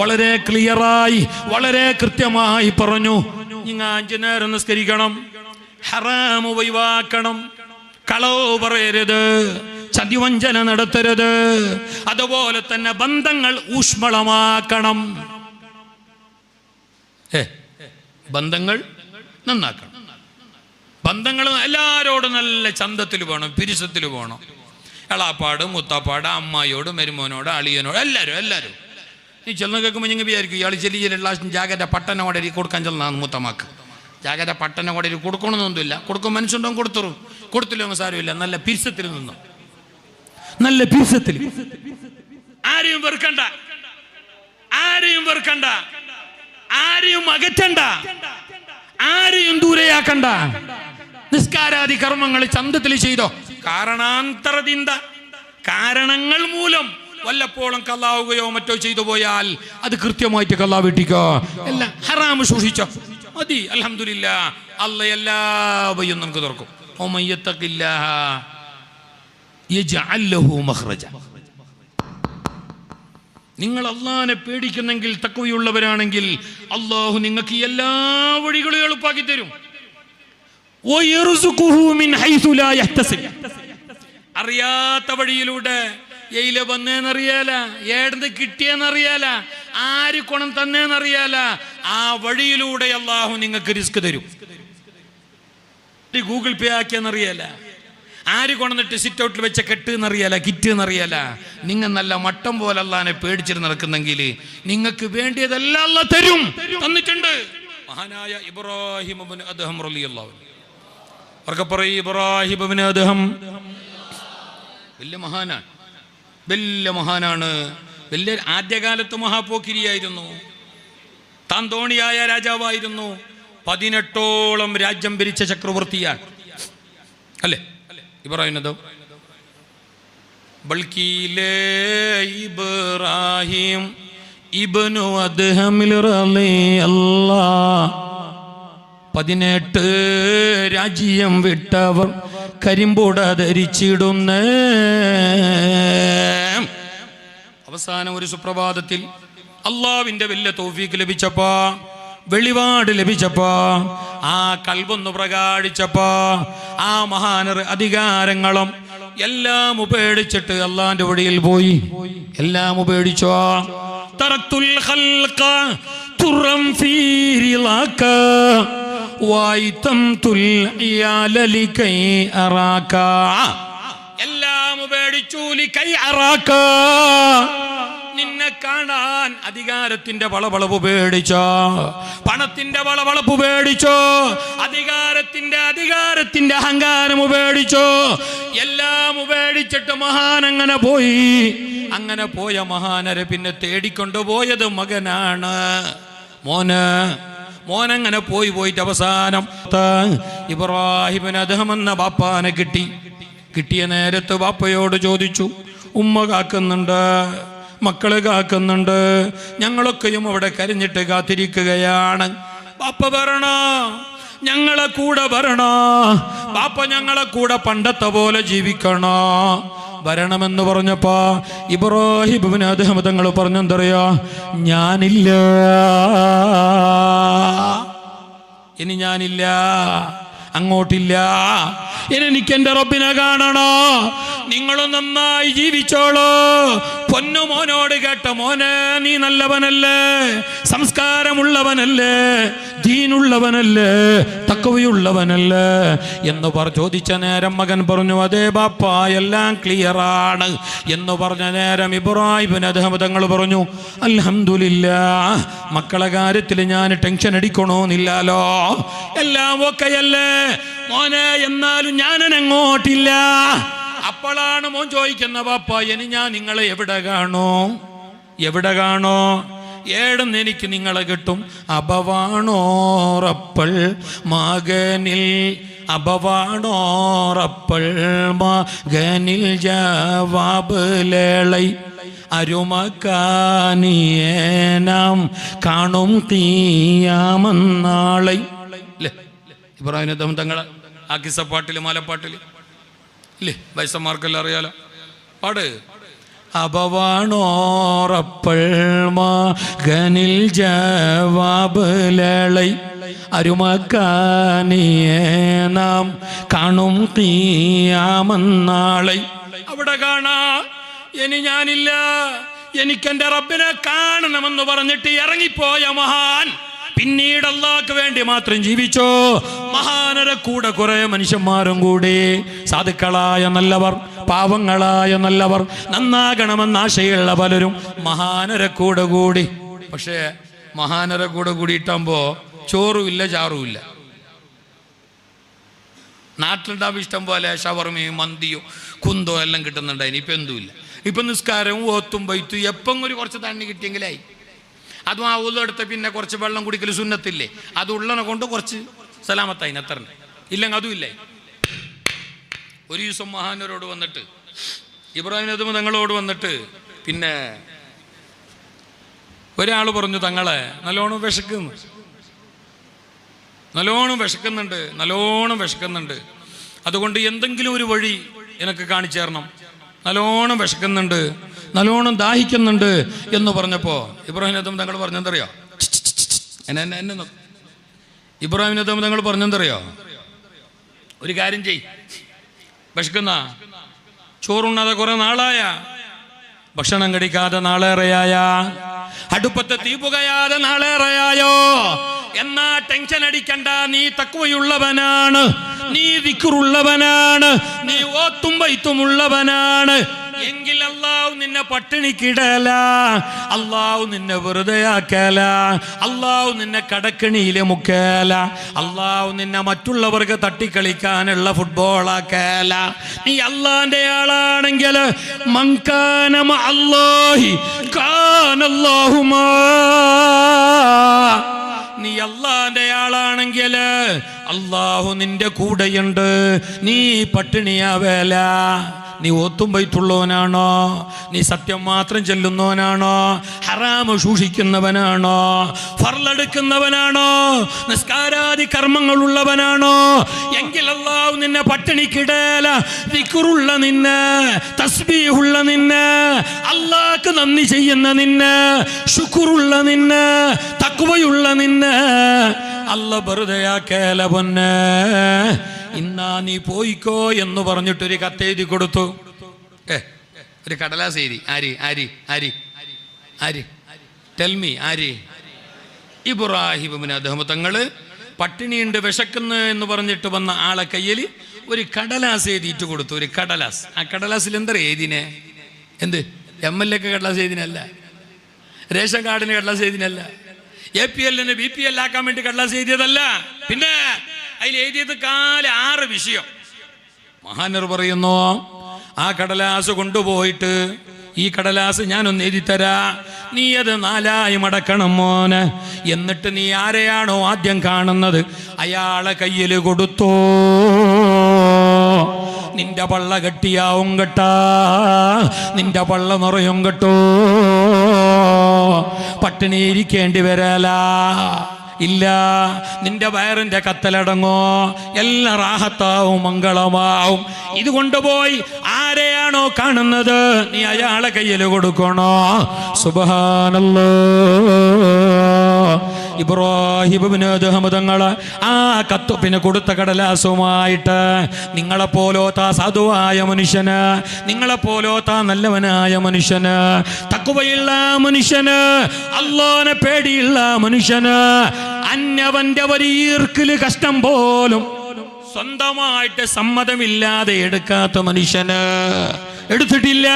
വളരെ ക്ലിയറായി വളരെ കൃത്യമായി പറഞ്ഞു, നിങ്ങൾ 5 നേരം നിസ്കരിക്കണം, ഹറാം ഒഴിവാക്കണം, കളവ് പറയരുത്, ചതിവഞ്ചന നടത്തരുത്, അതുപോലെ തന്നെ ബന്ധങ്ങൾ ഊഷ്മളമാക്കണം, ബന്ധങ്ങൾ നന്നാക്കണം. ബന്ധങ്ങൾ എല്ലാവരോടും നല്ല ചന്തത്തിൽ പോകണം, പിരിസത്തിൽ പോകണം. എളാപ്പാട്, മുത്താപ്പാട്, അമ്മായിയോട്, മരുമോനോട്, അളിയനോട്, എല്ലാവരും. ഈ ചെന്ന് കേൾക്കുമ്പോൾ നിങ്ങൾ വിചാരിക്കും ഇയാൾ ചെല്ലിയില്ല ജാഗര പട്ടന കോടരി കൊടുക്കാൻ ചെന്നാണ് മൂത്തമാക്ക്. ജാഗര പട്ടന കോടരി കൊടുക്കണമെന്നൊന്നുമില്ല, കൊടുക്കും മനുഷ്യണ്ടോ കൊടുത്തരും, കൊടുത്തില്ലോ സാരമില്ല. നല്ല പിരിസത്തിൽ നിന്നും, നല്ല പിരിസത്തിൽ, ആരെയും വെറുക്കണ്ട, ആരെയും വെറുക്കണ്ട, ആരെയും അകറ്റണ്ട, ആരെയും ദൂരെയാക്കണ്ട. നിസ്കാരാദി കർമ്മങ്ങൾ ചന്തത്തിൽ ചെയ്തോ. കാരണാന്തരതിന്ത, കാരണങ്ങൾ മൂലം വല്ലപ്പോഴും കള്ളാവുകയോ മറ്റോ ചെയ്തു പോയാൽ അത് കൃത്യമായിട്ട് കള്ളാ വീട്ടിക്കോ. എല്ലാം ഹറാമ് സൂക്ഷിച്ചോ മതി. അൽഹംദുലില്ലാഹ്, അല്ലാഹ് എല്ലാ വഴിയും നമുക്ക് തുറക്കും. ഒമയ്യത്തഖില്ലാഹ യജ്അൽ ലഹു മഖ്റജ. നിങ്ങൾ അല്ലാഹനെ പേടിക്കുന്നെങ്കിൽ, തഖ്വയുള്ളവരാണെങ്കിൽ അല്ലാഹു നിങ്ങൾക്ക് എല്ലാ വഴികളും എളുപ്പാക്കി തരും. അറിയാത്ത വഴിയിലൂടെ എയില വന്നേന്നറിയാല, ഏടന്ന് കിട്ടിയെന്നറിയാല, ആര് കൊണം തന്നേന്നറിയാല, ആ വഴിയിലൂടെ അല്ലാഹു നിങ്ങൾക്ക് റിസ്ക് തരും. ഗൂഗിൾ പേ ആക്കിയെന്നറിയാല, ആര് കൊണ്ടിട്ട് സിറ്റ് ഔട്ടിൽ വെച്ച കെട്ട് എന്നറിയാല, കിറ്റ് എന്നറിയാല. നിങ്ങൾ നല്ല മട്ടം പോലെ അല്ലാഹനെ പേടിച്ചിട്ട് നടക്കുന്നെങ്കിൽ നിങ്ങൾക്ക് വേണ്ടിയതെല്ലാം അല്ലാഹ് തരും, തന്നിട്ടുണ്ട്. മഹാനായ ഇബ്രാഹിം ഇബ്നു അദ്ഹം റളിയല്ലാഹു അൻഹു, അവർക്ക് പറയും ഇബ്രാഹിം ഇബ്നു അദ്ഹം വലിയ മഹാനാണ്, വലിയ മഹാനാണ്, വലിയ ആദ്യകാലത്ത് മഹാപോക്കിരിയായിരുന്നു, താൻ ധോണിയായ രാജാവായിരുന്നു, 18ഓളം രാജ്യം ഭരിച്ച ചക്രവർത്തിയാണ് അല്ലേ ഇബ്രാഹിം അദ്ഹം. ബൽക്കിലെ ഇബ്രാഹിം ഇബ്നു അദ്ഹമിൽ റളിയല്ലാഹ്, 18 രാജ്യം വിട്ടവർ കരിമ്പുട ധരിച്ചിടുന്ന. അവസാനം ഒരു സുപ്രഭാതത്തിൽ അള്ളാഹുവിന്റെ വലിയ തൗഫീഖ് ലഭിച്ചപ്പോ, വെളിപാട് ലഭിച്ചപ്പോ, ആ കൽബൊന്ന് പ്രകാശിച്ചപ്പോ, ആ മഹാനർ അധികാരങ്ങളും എല്ലാം ഉപേക്ഷിച്ചിട്ട് അള്ളാന്റെ വഴിയിൽ പോയി. എല്ലാം ഉപേക്ഷിച്ചോ. തറക്തുൽ ഖൽഖ തുറം ഫീ റിളാക വൈതംതുൽ ഇയാല ലികൈ അറാക. എല്ലാം ഉപേക്ഷിച്ചു, ലികൈ അറാക, നിന്നെ കാണാൻ. അധികാരത്തിന്റെ വളവളപ്പ് പേടിച്ചോ, പണത്തിന്റെ വളവളപ്പ് പേടിച്ചോ, അധികാരത്തിന്റെ അഹങ്കാരം ഉപേടിച്ചോ, എല്ലാം ഉപേടിച്ചിട്ട് മഹാൻ അങ്ങനെ പോയി. അങ്ങനെ പോയ മഹാനരെ പിന്നെ തേടിക്കൊണ്ടുപോയത് മകനാണ്, മോനങ്ങനെ പോയിട്ട് അവസാനം ഇബ്രാഹിം അദ്ഹം എന്ന ബാപ്പാനെ കിട്ടിയ നേരത്ത് ബാപ്പയോട് ചോദിച്ചു, ഉമ്മ കാക്കുന്നുണ്ട്, മക്കള് കാക്കുന്നുണ്ട്, ഞങ്ങളൊക്കെയും അവിടെ കരഞ്ഞിട്ട് കാത്തിരിക്കുകയാണ്, ബാപ്പ വരണോ, ഞങ്ങളെ കൂടെ വരണോ, ബാപ്പ ഞങ്ങളെ കൂടെ പണ്ടത്തെ പോലെ ജീവിക്കണോ, വരണമെന്ന് പറഞ്ഞപ്പോ ഇബ്രാഹിം ഇബ്നു അദ്ഹം തങ്ങൾ പറഞ്ഞെന്തറിയോ, ഞാനില്ല, ഇനി ഞാനില്ല, അങ്ങോട്ടില്ല, എനിക്ക് എന്റെ റബ്ബിനെ കാണണോ, നിങ്ങളും നന്നായി ജീവിച്ചോളൂ. പൊന്നു മോനോട് കേട്ട, മോനെ നീ നല്ലവനല്ലേ, സംസ്കാരമുള്ളവനല്ലേ, ദീനുള്ളവനല്ലേ, തഖ്വയുള്ളവനല്ലേ എന്ന് ചോദിച്ച നേരം മകൻ പറഞ്ഞു, അതേ ബാപ്പ, എല്ലാം ക്ലിയറാണ് എന്ന് പറഞ്ഞ നേരം ഇബ്രാഹിം അദ്ഹം തങ്ങൾ പറഞ്ഞു, അൽഹംദുലില്ലാഹ്, മക്കളെ കാര്യത്തിൽ ഞാൻ ടെൻഷൻ അടിക്കണോന്നില്ലല്ലോ, എല്ലാം ഓക്കെയല്ലേ മോനെ, എന്നാലും ഞാനങ്ങോട്ടില്ല. അപ്പോഴാണ് മോൻ ചോദിക്കുന്ന, ബാപ്പ ഇനി ഞാൻ നിങ്ങളെ എവിടെ കാണോ ഏടെന്ന് എനിക്ക് നിങ്ങളെ കിട്ടും. അബവാണോറപ്പൾ മകനിൽ, അബവാണോറപ്പൾ മകനിൽ ജവാബ് ലേളൈ അരുമക്കാനിയേ നാം കാണും ഖിയാമന്നാളൈ. ഇബ്രാഹിം അദ്ഹം തങ്ങളെ ആ കിസ്സപ്പാട്ടില് മാലപ്പാട്ടില് ഇല്ലേ, വയസ്സന്മാർക്കെല്ലാം അറിയാലോ, പാട്. അബവാണോറപ്പൾ മകനിൽ ജവാബ് ലേളൈ അരുമക്കാനിയേ നാം കാണും ഖിയാമന്നാളൈ. അവിടെ കാണാ, ഇനി ഞാനില്ല, എനിക്കെന്റെ റബ്ബിനെ കാണണമെന്ന് പറഞ്ഞിട്ട് ഇറങ്ങിപ്പോയ മഹാൻ പിന്നീട് അള്ളാഹ്ക്ക് വേണ്ടി മാത്രം ജീവിച്ചോ. മഹാനരെ കൂടെ കുറെ മനുഷ്യന്മാരും കൂടി, സാധുക്കളായ നല്ലവർ, പാവങ്ങളായ നല്ലവർ, നന്നാകണമെന്ന ആശയുള്ള പലരും മഹാനരെ കൂടെ കൂടി. പക്ഷേ മഹാനരെ കൂടെ കൂടിയിട്ടാകുമ്പോ ചോറുമില്ല, ചാറുമില്ല. നാട്ടിലുണ്ടാവും ഇഷ്ടം പോലെ ഷവർമയും മന്തിയും കുന്തോ എല്ലാം കിട്ടുന്നുണ്ടായിന്. ഇപ്പം എന്തുമില്ല. ഇപ്പം നിസ്കാരവും ഓത്തും ബൈത്തും എപ്പം ഒരു കുറച്ച് തണ്ണി കിട്ടിയെങ്കിലായി. അതും ആ ഊതെടുത്ത് പിന്നെ കുറച്ച് വെള്ളം കുടിക്കൽ സുന്നത്തില്ലേ, അത് ഉള്ളനെ കൊണ്ട് കുറച്ച് സലാമത്തായി അത്ര ഇല്ലെങ്കിൽ അതും ഇല്ലേ. ഒരു ദിവസം മഹാനരോട് വന്നിട്ട്, ഇബ്രാഹിം അദ്ഹം തങ്ങളോട് വന്നിട്ട്, പിന്നെ ഒരാൾ പറഞ്ഞു, തങ്ങളെ നല്ലോണം വിശക്കുന്നുണ്ട്, അതുകൊണ്ട് എന്തെങ്കിലും ഒരു വഴി എനിക്ക് കാണിച്ചു തരണം, നല്ലോണം വിശക്കുന്നുണ്ട്, നല്ലോണം ദാഹിക്കുന്നുണ്ട് എന്ന് പറഞ്ഞപ്പോൾ ഇബ്രാഹിം അദ്ഹം തങ്ങൾ പറഞ്ഞെന്തറിയോ, ഇബ്രാഹിം അദ്ഹം തങ്ങൾ പറഞ്ഞെന്തറിയോ, ഒരു കാര്യം ചെയ്, വിശക്കുന്ന ചോറുണ്ണാതെ കുറെ നാളായ, ഭക്ഷണം കഴിക്കാതെ നാളേറെയായ, അടുപ്പത്തെ തീ പുകയാതെ നാളേറെയായോ, എന്നാ ടെൻഷൻ അടിക്കണ്ട, നീ തഖ്വയുള്ളവനാണ്, നീ ദിക്റുള്ളവനാണ്, നീ ഓത്തും ബൈത്തുമുള്ളവനാണ് എങ്കിൽ അല്ലാഹു നിന്നെ പട്ടിണിക്കിടല, അല്ലാഹു നിന്നെ വെറുതെയാക്കല, അല്ലാഹു നിന്നെ കടക്കണിയിലെ മുക്കല, അല്ലാഹു നിന്നെ മറ്റുള്ളവർക്ക് തട്ടിക്കളിക്കാനുള്ള ഫുട്ബോളാക്കല. നീ അല്ലാഹുവിന്റെ ആളാണെങ്കിൽ മൻകാന മഅല്ലാഹി കാനല്ലാഹു മാ, നീ അല്ലാഹുവിന്റെ ആളാണെങ്കിൽ അല്ലാഹു നിന്റെ കൂടെയുണ്ട്, നീ പട്ടിണിയാവേല. നീ ഓത്തും ബൈത്തുള്ളവനാണോ, നീ സത്യം മാത്രം ചെല്ലുന്നവനാണോ, ഹറാമ് സൂക്ഷിക്കുന്നവനാണോ, ഫർളെടുക്കുന്നവനാണോ, നിസ്കാരാദി കർമ്മങ്ങളുള്ളവനാണോ എങ്കിൽ അല്ലാഹു നിന്നെ പട്ടിണിക്കിടല. ദിക്റുള്ള നിന്നെ, തസ്ബീഹുള്ള നിന്നെ, അല്ലാഹ്ക്ക് നന്ദി ചെയ്യുന്ന നിന്നെ, ശുക്റുള്ള നിന്നെ, തഖ്വയുള്ള നിന്നെ അല്ലാഹ് വെറുതെയാക്കല പൊന്നെ. ഇന്നാ നീ പോയിക്കോ എന്ന് പറഞ്ഞിട്ടൊരു കത്തെഴുതി കൊടുത്തു. ഒരു കടലാസ് എഴുതി. ആര് ടെൽമി ആര്? ഇബ്രാഹിം അദ്ഹം തങ്ങള് പട്ടിണിയുണ്ട്, വിശക്കുന്നു എന്ന് പറഞ്ഞിട്ട് വന്ന ആളെ കയ്യിൽ ഒരു കടലാസ് എഴുതിയിട്ട് കൊടുത്തു. ഒരു കടലാസ്. ആ കടലാസിൽ എന്താ എഴുതിനെ? എന്ത് MLA കടലാസ് എഴുതിനല്ല, റേഷൻ കാർഡിന് കടലാസ് എഴുതിനല്ല, APL BPL ആക്കാൻ വേണ്ടി കടലാസ് എഴുതിയതല്ല. പിന്നെ അതിൽ എഴുതിയത് 6 വിഷയം. മഹാനർ പറയുന്നു, ആ കടലാസ് കൊണ്ടുപോയിട്ട്, ഈ കടലാസ് ഞാനൊന്ന് എഴുതി തരാ, നീ അത് 4 മടക്കണം മോന്. എന്നിട്ട് നീ ആരെയാണോ ആദ്യം കാണുന്നത് അയാളെ കയ്യിൽ കൊടുത്തോ. നിന്റെ പള്ള കെട്ടിയാവും കേട്ടാ, നിന്റെ പള്ള നിറയും കേട്ടോ, പട്ടിണി ഇരിക്കേണ്ടി വരല. ഇല്ല, നിന്റെ വയറിന്റെ കത്തലടങ്ങോ, എല്ലാം റാഹത്താവും, മംഗളമാവും. ഇത് കൊണ്ടുപോയി ആരെയാണോ കാണുന്നത് നീ അയാളെ കയ്യിൽ കൊടുക്കണോ. സുബ്ഹാനല്ലാഹ്. ഇബ്രാഹിം അദ്ഹം തങ്ങള് ആ കത്ത് പിന്നെ കൊടുത്ത കടലാസുമായിട്ട് നിങ്ങളെപ്പോലോത്ത സാധുവായ മനുഷ്യന്, നിങ്ങളെപ്പോലോത്ത നല്ലവനായ മനുഷ്യന്, തഖ്വയുള്ള മനുഷ്യന്, അല്ലാഹുവിനെ പേടിയുള്ള മനുഷ്യന് അന്യവന്റെ ഒരു ഈർക്കില് കഷ്ടം പോലും സ്വന്തമായിട്ട് സമ്മതമില്ലാതെ എടുക്കാത്ത മനുഷ്യന് എടുത്തിട്ടില്ല.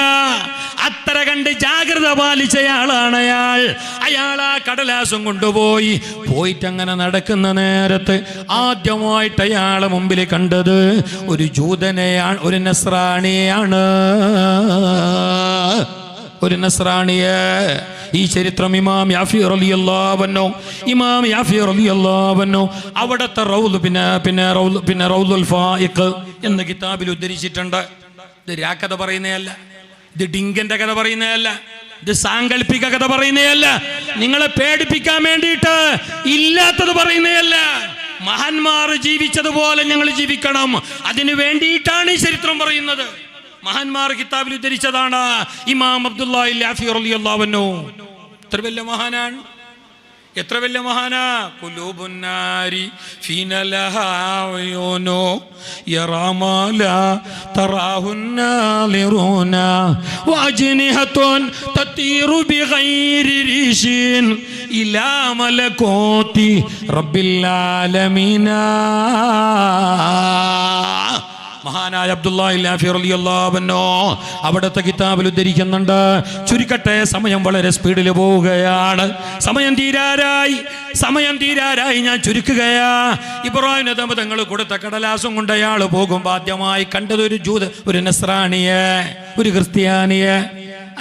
അത്ര കണ്ട് ജാഗ്രത പാലിച്ചയാളാണ് അയാൾ ആ കടലാസും പോയിട്ട് അങ്ങനെ നടക്കുന്ന നേരത്ത് ആദ്യമായിട്ട് അയാളെ മുമ്പിൽ കണ്ടത് ഒരു ജൂതനെയാണ്, ഒരു നസ്രാണിയാണ്. ഒരു നസ്രാണിയെ. ഈ ചരിത്രം ഇമാം യാഫി റളിയല്ലാഹു അൻഹു അവിടുത്തെ റൗദുൽ ഫായിഖ് എന്ന കിതാബിൽ ഉദ്ധരിച്ചിട്ടുണ്ട്. ഇത് രാക്കഥ പറയുന്നതല്ല, ഇത് ഡിങ്കന്റെ കഥ പറയുന്നതല്ല, ഇത് സാങ്കല്പിക കഥ പറയുന്നതല്ല, നിങ്ങളെ പേടിപ്പിക്കാൻ വേണ്ടിയിട്ട് ഇല്ലാത്തത് പറയുന്നതല്ല. മഹാന്മാർ ജീവിച്ചതുപോലെ ഞങ്ങൾ ജീവിക്കണം, അതിനു വേണ്ടിയിട്ടാണ് ഈ ചരിത്രം പറയുന്നത്. മഹാന്മാർ കിതാബിൽ ഉദ്ധരിച്ചതാണ്. ഇമാം അബ്ദുല്ലാഹി യാഫി റളിയല്ലാഹു അൻഹു എത്ര വലിയ മഹാനാണ്, എത്ര വലിയ മഹാനാ. ഖുലൂബുന്നാരി ഫീനലഹാ ഉയൂനു യറാമാല തറാഹുന്നാലിറൂന വഅജ്നിഹത്തുൻ തതീറു ബിഗൈരി രീശിൻ ഇലാ മലകൂതി റബ്ബിൽ ആലമീന. മഹാനായ അബ്ദുല്ലാഹി യാഫി റളിയല്ലാഹു അൻഹു അവിടുത്തെ കിതാബിൽ ഉദ്ധരിക്കുന്നുണ്ട്. ചുരുക്കട്ടെ, സമയം വളരെ സ്പീഡിൽ പോവുകയാണ്. സമയം തീരാറായി ഞാൻ ചുരുക്കുകയാ. ഇബ്രാഹിം നബി തങ്ങൾ കൊടുത്ത കടലാസും കൊണ്ട് അയാൾ പോകുമ്പോൾ ആദ്യമായി കണ്ടത് ഒരു നസ്രാണിയെ, ഒരു ക്രിസ്ത്യാനിയെ.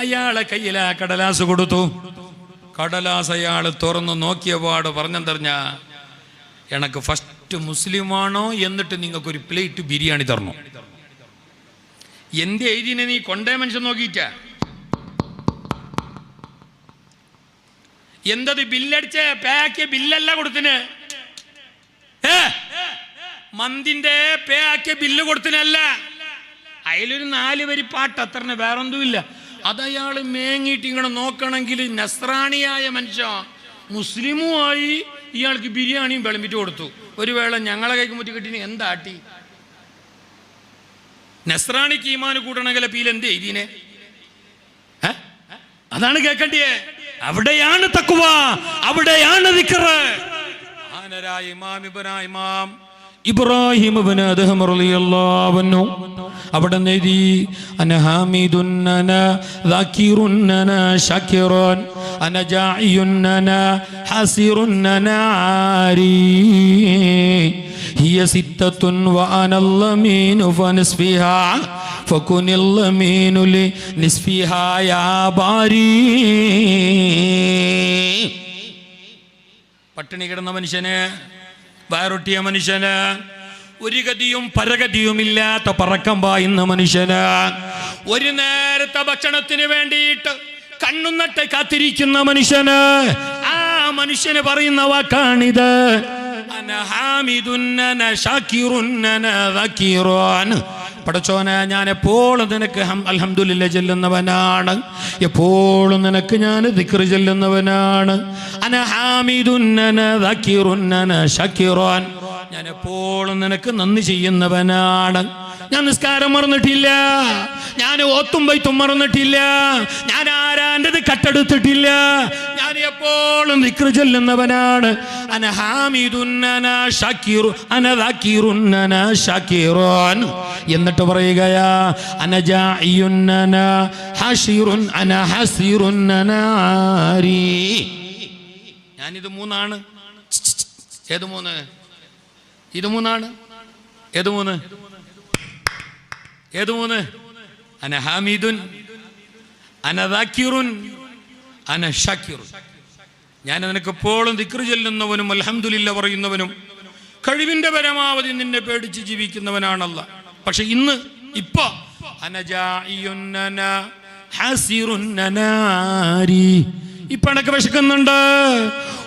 അയാളെ കയ്യിൽ ആ കടലാസ് കൊടുത്തു. കടലാസ് അയാൾ തുറന്നു നോക്കിയപാട് പറഞ്ഞെന്തറിഞ്ഞ, എനക്ക് ഫസ്റ്റ് മുസ്ലിമാണോ, എന്നിട്ട് നിങ്ങൾക്കൊരു പ്ലേറ്റ് ബിരിയാണി തരണോ. എന്ത് എഴുതിനെ നീ കൊണ്ടേ മനുഷ്യൻ നോക്കിയിട്ട എന്തത് ബില്ലടിച്ച പേക്കിയ ബില്ലല്ല കൊടുത്തിന്, മന്തിന്റെ പേക്കിയ ബില്ല് കൊടുത്തിനല്ല. അതിലൊരു 4 വരി പാട്ട് അത്ര, വേറൊന്നുമില്ല. അതയാൾ മേങ്ങിയിട്ട് ഇങ്ങനെ നോക്കണമെങ്കിൽ നസ്രാണിയായ മനുഷ്യ മുസ്ലിമുമായി ഇയാൾക്ക് ബിരിയാണിയും വിളമ്പിട്ട് കൊടുത്തു. ഒരു വേള ഞങ്ങളെ കൈക്ക് മുറ്റി കിട്ടി എന്താട്ടി. നസ്രാണിക്ക് ഈമാന് കൂട്ടണമെങ്കിൽ പീൽ എന്ത് എഴുതിനെ? അതാണ് കേൾക്കണ്ടേ. അവിടെയാണ് തഖ്വ, അവിടെയാണ് ദിക്ർ. ഇബ്രാഹിം ഇബ്നു അദ്ഹം റളിയല്ലാഹു അൻഹു അവിടെ എഴുതി, അന ഹാമിദുൻ അന ദാകിറുൻ അന ശാകിറുൻ അന ജാഇയുൻ അന ഹസിറുൻ അന ആരി ഹിയ സിത്തത്തുൻ വഅന അല്ലമീനു ഫനസ്ഫിഹാ ഫകുനിൽ ലമീനു ലിനിസ്ഫിഹാ യാ ബാരി. പട്ടിണി കിടന്ന മനുഷ്യന്, വയറൊട്ടിയ മനുഷ്യന്, ഒരു ഗതിയും പരഗതിയും ഇല്ലാത്ത പറക്കം പായുന്ന മനുഷ്യന്, ഒരു നേരത്തെ ഭക്ഷണത്തിന് വേണ്ടിയിട്ട് കണ്ണുനട്ട് കാത്തിരിക്കുന്ന മനുഷ്യന്, ആ മനുഷ്യന് പറയുന്ന വാക്കാണിത്. പടച്ചോനെ, ഞാൻ എപ്പോഴും നിനക്ക് അൽഹംദുലില്ലാ ചൊല്ലുന്നവനാണ്, എപ്പോഴും നിനക്ക് ഞാൻ ദിക്ർ ചൊല്ലുന്നവനാണ്. അന ഹാമിദുൻ അന ദാകിറുൻ അന ശാകിറുൻ, ഞാൻ എപ്പോഴും നിനക്ക് നന്ദി ചെയ്യുന്നവനാണ്. ഞാൻ നിസ്കാരം മറന്നിട്ടില്ല, ഞാൻ ഓത്തും ബൈത്തും മറന്നിട്ടില്ല, ഞാൻ ആരാൻ്റെത് കട്ടെടുത്തിട്ടില്ല, ഞാൻ എപ്പോഴും ദിക്ർ ചൊല്ലുന്നവനാണ്. അന ഹാമിദുൻ അന ശാകിറു അന ദാകിറുൻ അന ശാകിറുൻ. എന്നിട്ട് പറയുകയാ, അന ജാഇയുൻ അന ഹസിറുൻ അന ഹസിറുൻ അന ആരി. ഞാനിത് മൂന്നാണ്. ഏത് മൂന്ന്? ഇത് മൂന്നാണ്. ഏത് മൂന്ന്? ഏത് മൂന്ന്? അന ഹാമിദുൻ അന ദാകിറുൻ അന ശാകിറുൻ. ഞാൻ നിനക്ക് എപ്പോഴും ദിക്ർ ചൊല്ലുന്നവനും അൽഹംദുലില്ലാ പറയുന്നവനും കഴിവിന്റെ പരമാവധി നിന്നെ പേടിച്ച് ജീവിക്കുന്നവനാണല്ല. പക്ഷെ ഇപ്പൊ അന ജാഇയുൻ അന ഹസിറുൻ അന ആരി. ഇപ്പൊ എനക്ക് വിശക്കുന്നുണ്ട്.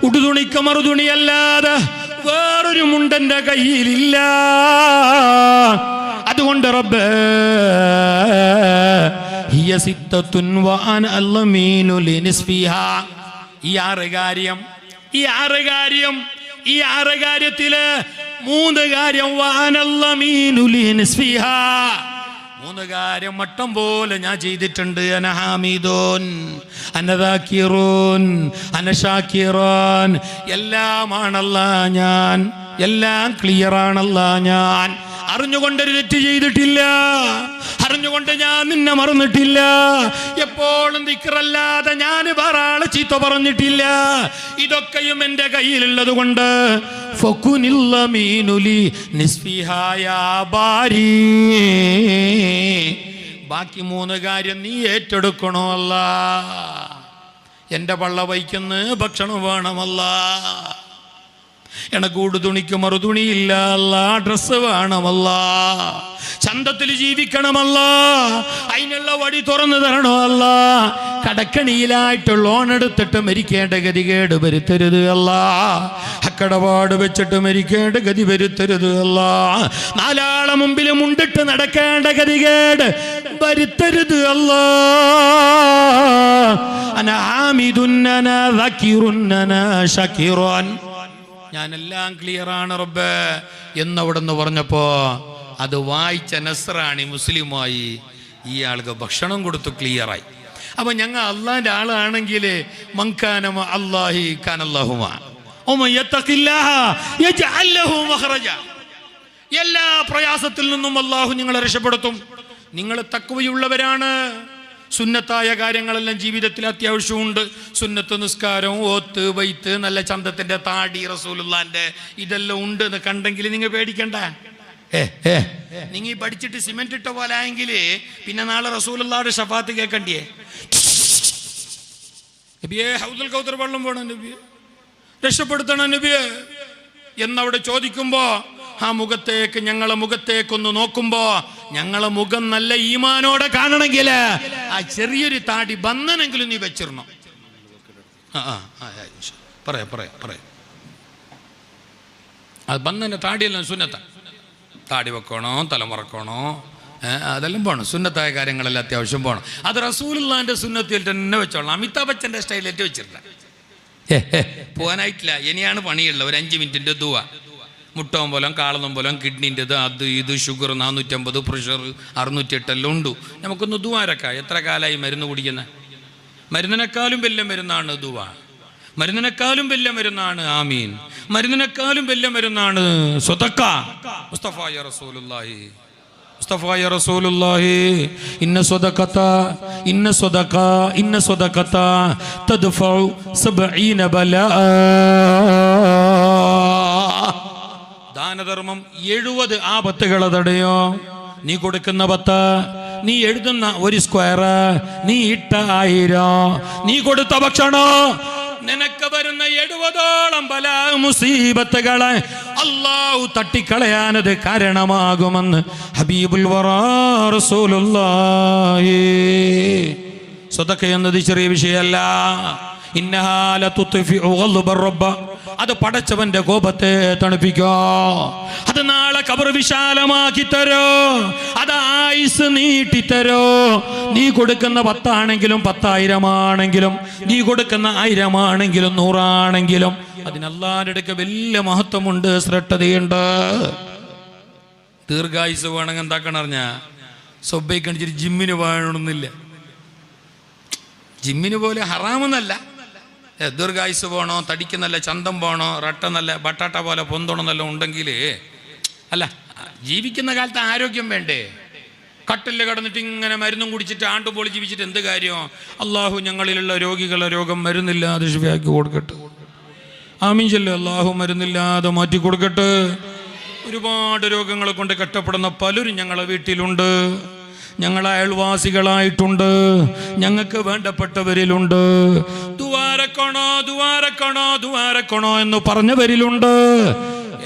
ഉടുതുണിക്ക് മറുതുണിയല്ലാതെ വേറൊരു മുണ്ടന്റെ കയ്യിലില്ല. അതുകൊണ്ട് റബ്ബേ, ഹിയ സിത്തത്തുൻ വഅന അല്ലമീനു ലിനിസ്ഫിഹാ. ഈ ആറ് കാര്യത്തില് 3 കാര്യം. വഅന അല്ലമീനു ലിനിസ്ഫിഹാ, 3 കാര്യം മട്ടം പോലെ ഞാൻ ചെയ്തിട്ടുണ്ട്. അന ഹാമിദൂൻ, അന ദാകിറൂൻ, അന ഷാകിറൂൻ. എല്ലാമാണല്ല ഞാൻ, എല്ലാം ക്ലിയറാണല്ല ഞാൻ. അറിഞ്ഞുകൊണ്ടൊരു തെറ്റ് ചെയ്തിട്ടില്ല, അറിഞ്ഞുകൊണ്ട് ഞാൻ നിന്നെ മറന്നിട്ടില്ല. എപ്പോഴും ദിക്റല്ലാതെ ഞാൻ വേറെ ആളെ ചീത്ത പറഞ്ഞിട്ടില്ല. ഇതൊക്കെയും എൻ്റെ കയ്യിലുള്ളത് കൊണ്ട് ബാക്കി 3 കാര്യം നീ ഏറ്റെടുക്കണോ അല്ല. എൻ്റെ പള്ള വയ്ക്കുന്ന ഭക്ഷണം വേണമല്ല, എണക്കൂട് തുണിക്ക് മറുതുണിയില്ല അല്ല, ഡ്രസ്സ് വേണമല്ല, ചന്തത്തിൽ ജീവിക്കണമല്ല, അതിനുള്ള വഴി തുറന്നു തരണോ അല്ല. കടക്കണിയിലായിട്ട് ലോൺ എടുത്തിട്ട് മരിക്കേണ്ട ഗതികേട് വരുത്തരുത് അല്ല, അക്കടപാട് വെച്ചിട്ട് മരിക്കേണ്ട ഗതി വരുത്തരുത് അല്ല, 4 ആളെ മുമ്പിൽ മുണ്ടിട്ട് നടക്കേണ്ട ഗതികേട് വരുത്തരുത് അല്ല. അന ഹാമിദുൻ, അന ദാകിറുൻ, അന ഷാകിറുൻ. ഞാനെല്ലാം ക്ലിയറാണ് റബ്ബേ എന്നവിടെന്ന് പറഞ്ഞപ്പോ അത് വായിച്ച നസ്രാണി മുസ്ലിമായി ഈ ആൾക്ക് ഭക്ഷണം കൊടുത്തു ക്ലിയറായി. അപ്പൊ ഞങ്ങൾ അള്ളാന്റെ ആളാണെങ്കിൽ മങ്കാനമ അല്ലാഹി കാനല്ലാഹുമ എല്ലാ പ്രയാസത്തിൽ നിന്നും അള്ളാഹു നിങ്ങളെ രക്ഷപ്പെടുത്തും. നിങ്ങൾ തഖ്വയുള്ളവരാണ്. സുന്നത്തായ കാര്യങ്ങളെല്ലാം ജീവിതത്തിൽ അത്യാവശ്യമുണ്ട്. സുന്നത്ത്, നിസ്കാരം, ഓത്ത്, വൈത്ത്, നല്ല ചന്തത്തിന്റെ താടി, റസൂലുള്ളാന്റെ ഇതെല്ലാം ഉണ്ട് എന്ന് കണ്ടെങ്കിൽ നിങ്ങൾ പേടിക്കണ്ട. നിങ്ങൾ പഠിച്ചിട്ട് സിമെന്റ് ഇട്ട പോലെ ആയെങ്കിൽ പിന്നെ നാളെ റസൂലുള്ളാന്റെ ശഫാത്ത് കേൾക്കണ്ടിയേ. നബിയെ ഹൗദുൽ കൗതർ വെള്ളം വേണം നബിയെ, രക്ഷപ്പെടുത്തണം നബിയെ എന്നവിടെ ചോദിക്കുമ്പോ ആ മുഖത്തേക്ക്, ഞങ്ങളെ മുഖത്തേക്കൊന്ന് നോക്കുമ്പോ ഞങ്ങളെ മുഖം നല്ല ഈമാനോടെ കാണണമെങ്കിൽ ആ ചെറിയൊരു താടി ബന്ധനെങ്കിലും നീ വെച്ചിരണോ. പറയാ അത് ബന്ധന്റെ താടിയെല്ലാം സുന്നത്ത. താടി വെക്കണോ, തലമുറക്കണോ, അതെല്ലാം പോകണം. സുന്നത്തായ കാര്യങ്ങളെല്ലാം അത്യാവശ്യം പോകണം. അത് റസൂലുള്ളാന്റെ സുന്നത്തിൽ തന്നെ വെച്ചോളാം. അമിതാഭ് ബച്ചന്റെ സ്റ്റൈലിലേക്ക് വെച്ചിട്ടില്ല. പോകാനായിട്ടില്ല, ഇനിയാണ് പണിയുള്ളത്. ഒരു 5 മിനിറ്റിന്റെ ദുആ. മുട്ടവും പോലും കാളന്നും പോലും കിഡ്നിൻ്റെത്, അത് ഇത്, ഷുഗർ 450, പ്രഷർ 608 എല്ലാം ഉണ്ട്. നമുക്കൊന്ന് ദുആരക്കാം. എത്ര കാലമായി മരുന്ന് കുടിക്കുന്ന? മരുന്നിനേക്കാളും വലിയ മരുന്നാണ് ദുആ. മരുന്നിനേക്കാളും വലിയ മരുന്നാണ് ആമീൻ. മരുന്നിനേക്കാളും വലിയ മരുന്നാണ് സ്വതക്ക. മുസ്തഫായ റസൂലുള്ളാഹി, മുസ്തഫായ റസൂലുള്ളാഹി ഇന്ന സ്വദഖത തദ്ഫഉ 70 ബലാ. ദാനധർമ്മം 70 ആപത്തുകളെ തടയോ. നീ കൊടുക്കുന്ന 10, നീ എഴുതുന്ന 1 സ്ക്വയർ, നീ ഇട്ട 1000, നീ കൊടുത്ത ഭക്ഷണം, നിനക്ക് വരുന്ന 70ഓളം ബലാ മുസീബത്തുകളെ അല്ലാഹു തട്ടിക്കളയാനത് കാരണമാകുമെന്ന് ഹബീബുൽ വറാ റസൂലുള്ളാഹി. സ്വതക്ക എന്നത് ചെറിയ വിഷയമല്ല. ഇന്നഹാ ലതുത്ഫിഉ ഗളബർ റബ്ബ. അത് പടച്ചവന്റെ കോപത്തെ തണുപ്പിക്കോ. അത് നാളെ ഖബർ വിശാലമാക്കി തരോ. അത് ആയുസ് നീട്ടിത്തരോ. നീ കൊടുക്കുന്ന 10 ആണെങ്കിലും 10,000 ആണെങ്കിലും, നീ കൊടുക്കുന്ന 1000 ആണെങ്കിലും 100 ആണെങ്കിലും അതിന് അല്ലാഹുവിന്റെ അടുക്കൽ വലിയ മഹത്വമുണ്ട്, ശ്രദ്ധയുണ്ട്. ദീർഘായുസ് വേണമെങ്കിൽ എന്താക്കണം അറിഞ്ഞാ, സ്വബൈ കണിച്ചിട്ട് ജിമ്മിന് പോകണമെന്നില്ല. ജിമ്മിന് പോലെ ഹറാമെന്നല്ല. ദീർഘായുസ് പോകണോ, തടിക്ക് നല്ല ചന്തം പോകണോ, റട്ട നല്ല ബട്ടാട്ട പോലെ പൊന്തണമെന്നെല്ലാം ഉണ്ടെങ്കിൽ അല്ല, ജീവിക്കുന്ന കാലത്ത് ആരോഗ്യം വേണ്ടേ? കട്ടിൽ കിടന്നിട്ട് ഇങ്ങനെ മരുന്നും കുടിച്ചിട്ട് ആണ്ടുപോളി ജീവിച്ചിട്ട് എന്ത് കാര്യം? അള്ളാഹു ഞങ്ങളിലുള്ള രോഗികളെ രോഗം മരുന്നില്ലാതെ ശിഫയാക്കി കൊടുക്കട്ടെ. ആമീൻ ചൊല്ല്. അള്ളാഹു മരുന്നില്ലാതെ മാറ്റി കൊടുക്കട്ടെ. ഒരുപാട് രോഗങ്ങളെ കൊണ്ട് കഷ്ടപ്പെടുന്ന പലരും ഞങ്ങളെ വീട്ടിലുണ്ട്, ഞങ്ങളെ അയൽവാസികളായിട്ടുണ്ട്, ഞങ്ങൾക്ക് വേണ്ടപ്പെട്ടവരിലുണ്ട്. ദുആരക്കണോ എന്ന് പറഞ്ഞവരിലുണ്ട്.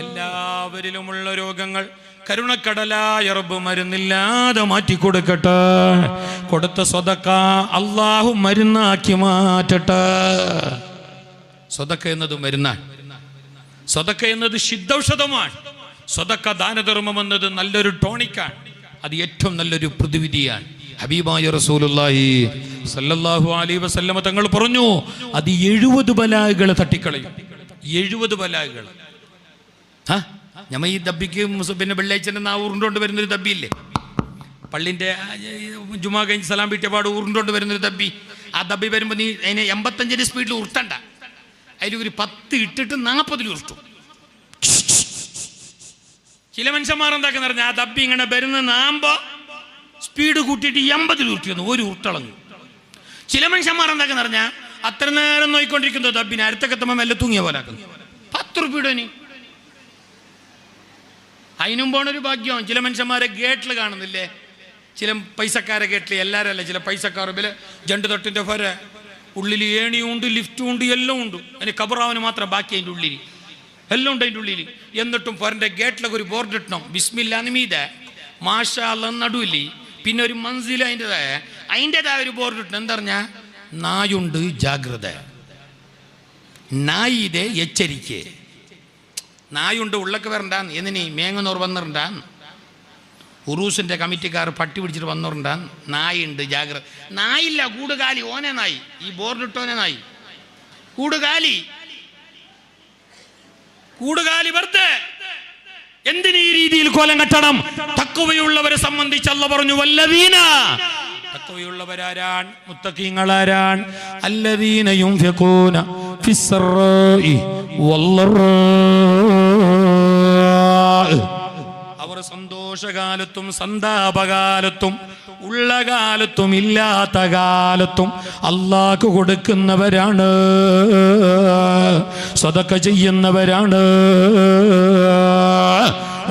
എല്ലാവരിലുമുള്ള രോഗങ്ങൾ കരുണക്കടലായ റബ്ബ് മരുന്നില്ലാതെ മാറ്റിക്കൊടുക്കട്ടെ. കൊടുത്ത സ്വതക്ക അല്ലാഹു മരുന്നാക്കി മാറ്റട്ടെ. സ്വതക്ക എന്നത് മരുന്നാണ്. സ്വതക്ക എന്നത് സിദ്ധൌഷധമാണ്. സ്വതക്ക ദാനധർമ്മം എന്നത് നല്ലൊരു ടോണിക്കാണ്. അത് ഏറ്റവും നല്ലൊരു പ്രതിവിധിയാണ്. ഹബീബായ റസൂലുള്ളാഹി സല്ലല്ലാഹു അലൈഹി വസല്ലമ തങ്ങൾ പറഞ്ഞു, അത് 70 ബലാകൾ തട്ടിക്കളയും. 70 ബലാകൾ. ഞമ്മ ഈ ദബ്ബിക്ക് പിന്നെ വെള്ളിയാഴ്ച നാവൂറിൻ്റെ കൊണ്ട് വരുന്നൊരു ദബ്ബിയില്ലേ, പള്ളിൻ്റെ ജുമാ കഴിഞ്ഞ് സലാം വീട്ടിയ പാട് ഉരുണ്ടോണ്ട് വരുന്നൊരു ദബ്ബി. ആ ദബ്ബി വരുമ്പോൾ നീ അതിനെ 85 സ്പീഡിൽ ഉരുട്ടണ്ട, അതിലൊരു 10 ഇട്ടിട്ട് 40 ഉരുട്ടും. ചില മനുഷ്യന്മാർ എന്താക്കുന്ന പറഞ്ഞാൽ ആ ദബ്ബി ഇങ്ങനെ വരുന്ന നാമ്പോ സ്പീഡ് കൂട്ടിയിട്ട് 80 ഉരുട്ടിയൊന്നു ഒരു ഉരുട്ടളഞ്ഞു. ചില മനുഷ്യന്മാർ എന്താക്കുന്ന പറഞ്ഞാൽ അത്ര നേരം നോയിക്കൊണ്ടിരിക്കുന്ന ദബ്ബിനെ അടുത്തൊക്കെത്തുമ്പോൾ മെല്ലെ തൂങ്ങിയ പോലെ ആക്കുന്നു. 10 റുപ്യയുടെ അതിനും പോണൊരു ഭാഗ്യം. ചില മനുഷ്യന്മാരെ ഗേറ്റിൽ കാണുന്നില്ലേ, ചില പൈസക്കാരെ ഗേറ്റിൽ, എല്ലാവരും അല്ല, ചില പൈസക്കാർ ബില് 2 തട്ടിൻ്റെ ഫര ഉള്ളിൽ ഏണിയും ഉണ്ട്, ലിഫ്റ്റും ഉണ്ട്, എല്ലാം ഉണ്ട്. അതിന് കബറാവിന് മാത്രം ബാക്കി അതിൻ്റെ ഉള്ളിൽ എല്ലാം ഉണ്ട് അതിൻ്റെ ഉള്ളിൽ. എന്നിട്ടും ഫോറിൻ്റെ ഗേറ്റിലൊക്കെ ഒരു ബോർഡ് ഇട്ടണം, ബിസ്മില്ലാന്ന് മീത മാഷാ അല്ലാഹ് നടുവിൽ, പിന്നെ ഒരു മൻസിൽ അതിൻ്റെതായ ഒരു ബോർഡ് ഇട്ടണം. എന്താ പറഞ്ഞാൽ നായുണ്ട് ജാഗ്രത, നായിതെ എച്ചരിക്കേ, നായുണ്ട് ഉള്ളക്ക് വരണ്ടാന്ന് എന്നിനി മേങ്ങുന്നവർ വന്നിട്ടുണ്ടാന്ന്, ഉറൂസിൻ്റെ കമ്മിറ്റിക്കാർ പട്ടി പിടിച്ചിട്ട് വന്നിട്ടുണ്ടാന്ന്, നായുണ്ട് ജാഗ്രത. നായില്ല, കൂടുകാലി, ഓനെ നായി, ഈ ബോർഡിട്ടോനെ നായി, കൂടുകാലി വെറുതെ. എന്തിന് ഈ രീതിയിൽ കോലം കെട്ടണം? തഖ്വയുള്ളവരെ സംബന്ധിച്ച് അല്ലാഹു പറഞ്ഞു, വല്ലദീന, തഖ്വയുള്ളവരാരാൻ, മുത്തഖീങ്ങളാരാൻ, അല്ലദീന യുൻഫിഖൂന ഫിസ്സറാഇ വല്ലറാ, അവർ സന്തോഷകാലത്തും സന്താപകാലത്തും ഉള്ള കാലത്തും ഇല്ലാത്ത കാലത്തും അല്ലാഹു കൊടുക്കുന്നവരാണ്, സദഖ ചെയ്യുന്നവരാണ്.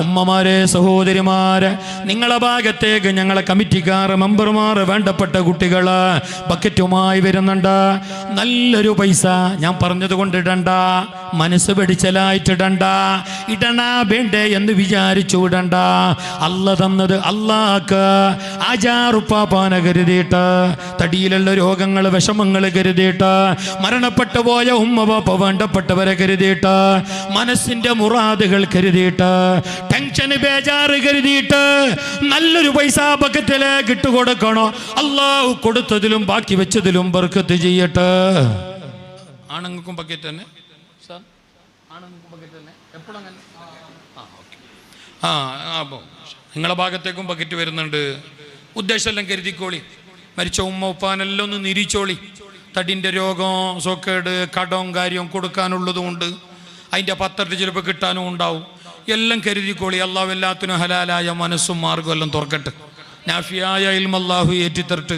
ഉമ്മമാരെ, സഹോദരിമാരെ, നിങ്ങളെ ഭാഗത്തേക്ക് ഞങ്ങളെ കമ്മിറ്റിക്കാർ, മെമ്പർമാർ, വേണ്ടപ്പെട്ട കുട്ടികൾ ബക്കറ്റുമായി വരുന്നുണ്ട്. നല്ലൊരു പൈസ ഞാൻ പറഞ്ഞത് കൊണ്ട് ഇടണ്ട, മനസ്സ് പിടിച്ചലായിട്ടിടണ്ട, ഇടണ വേണ്ടേ എന്ന് വിചാരിച്ചു ഇടണ്ട. അല്ല തന്നത് അല്ലാഹ്ക്ക് ആജാറുപ്പാപ്പാനെ കരുതിയിട്ട്, തടിയിലുള്ള രോഗങ്ങൾ വിഷമങ്ങൾ കരുതിയിട്ട്, മരണപ്പെട്ടു പോയ ഉമ്മ പാപ്പ വേണ്ടപ്പെട്ടവരെ കരുതിയിട്ട്, മനസ്സിന്റെ മുറാദുകൾ കരുതിയിട്ട്, ടെൻഷന് ബേജാറ് കരുതിയിട്ട് നല്ലൊരു പൈസ ബക്കറ്റിലേക്ക് ഇട്ട് കൊടുക്കണോ. അല്ലാഹു കൊടുത്തതിലും ബാക്കി വെച്ചതിലും ബർക്കത്ത് ചെയ്യട്ടെ. ആണുങ്ങൾക്കും ബക്കറ്റ് തന്നെ, നിങ്ങളെ ഭാഗത്തേക്കും ബക്കറ്റ് വരുന്നുണ്ട്. ഉദ്ദേശമെല്ലാം കരുതിക്കോളി. മരിച്ച ഉമ്മ ഉപ്പാനെല്ലാം ഒന്ന് നിരീച്ചോളി. തടിൻ്റെ രോഗം, സോക്കേട്, കടവും കാര്യവും കൊടുക്കാനുള്ളതുകൊണ്ട് അതിൻ്റെ പത്രത്തിൽ ചിലപ്പോൾ കിട്ടാനും ഉണ്ടാവും. എല്ലാം കരുതിക്കോളി. അള്ളാഹു എല്ലാത്തിനും ഹലാലായ മനസ്സും മാർഗവും എല്ലാം തുറക്കട്ടെ. നാഫിയായ ഇൽമ അല്ലാഹു ഏറ്റിത്തരട്ട്.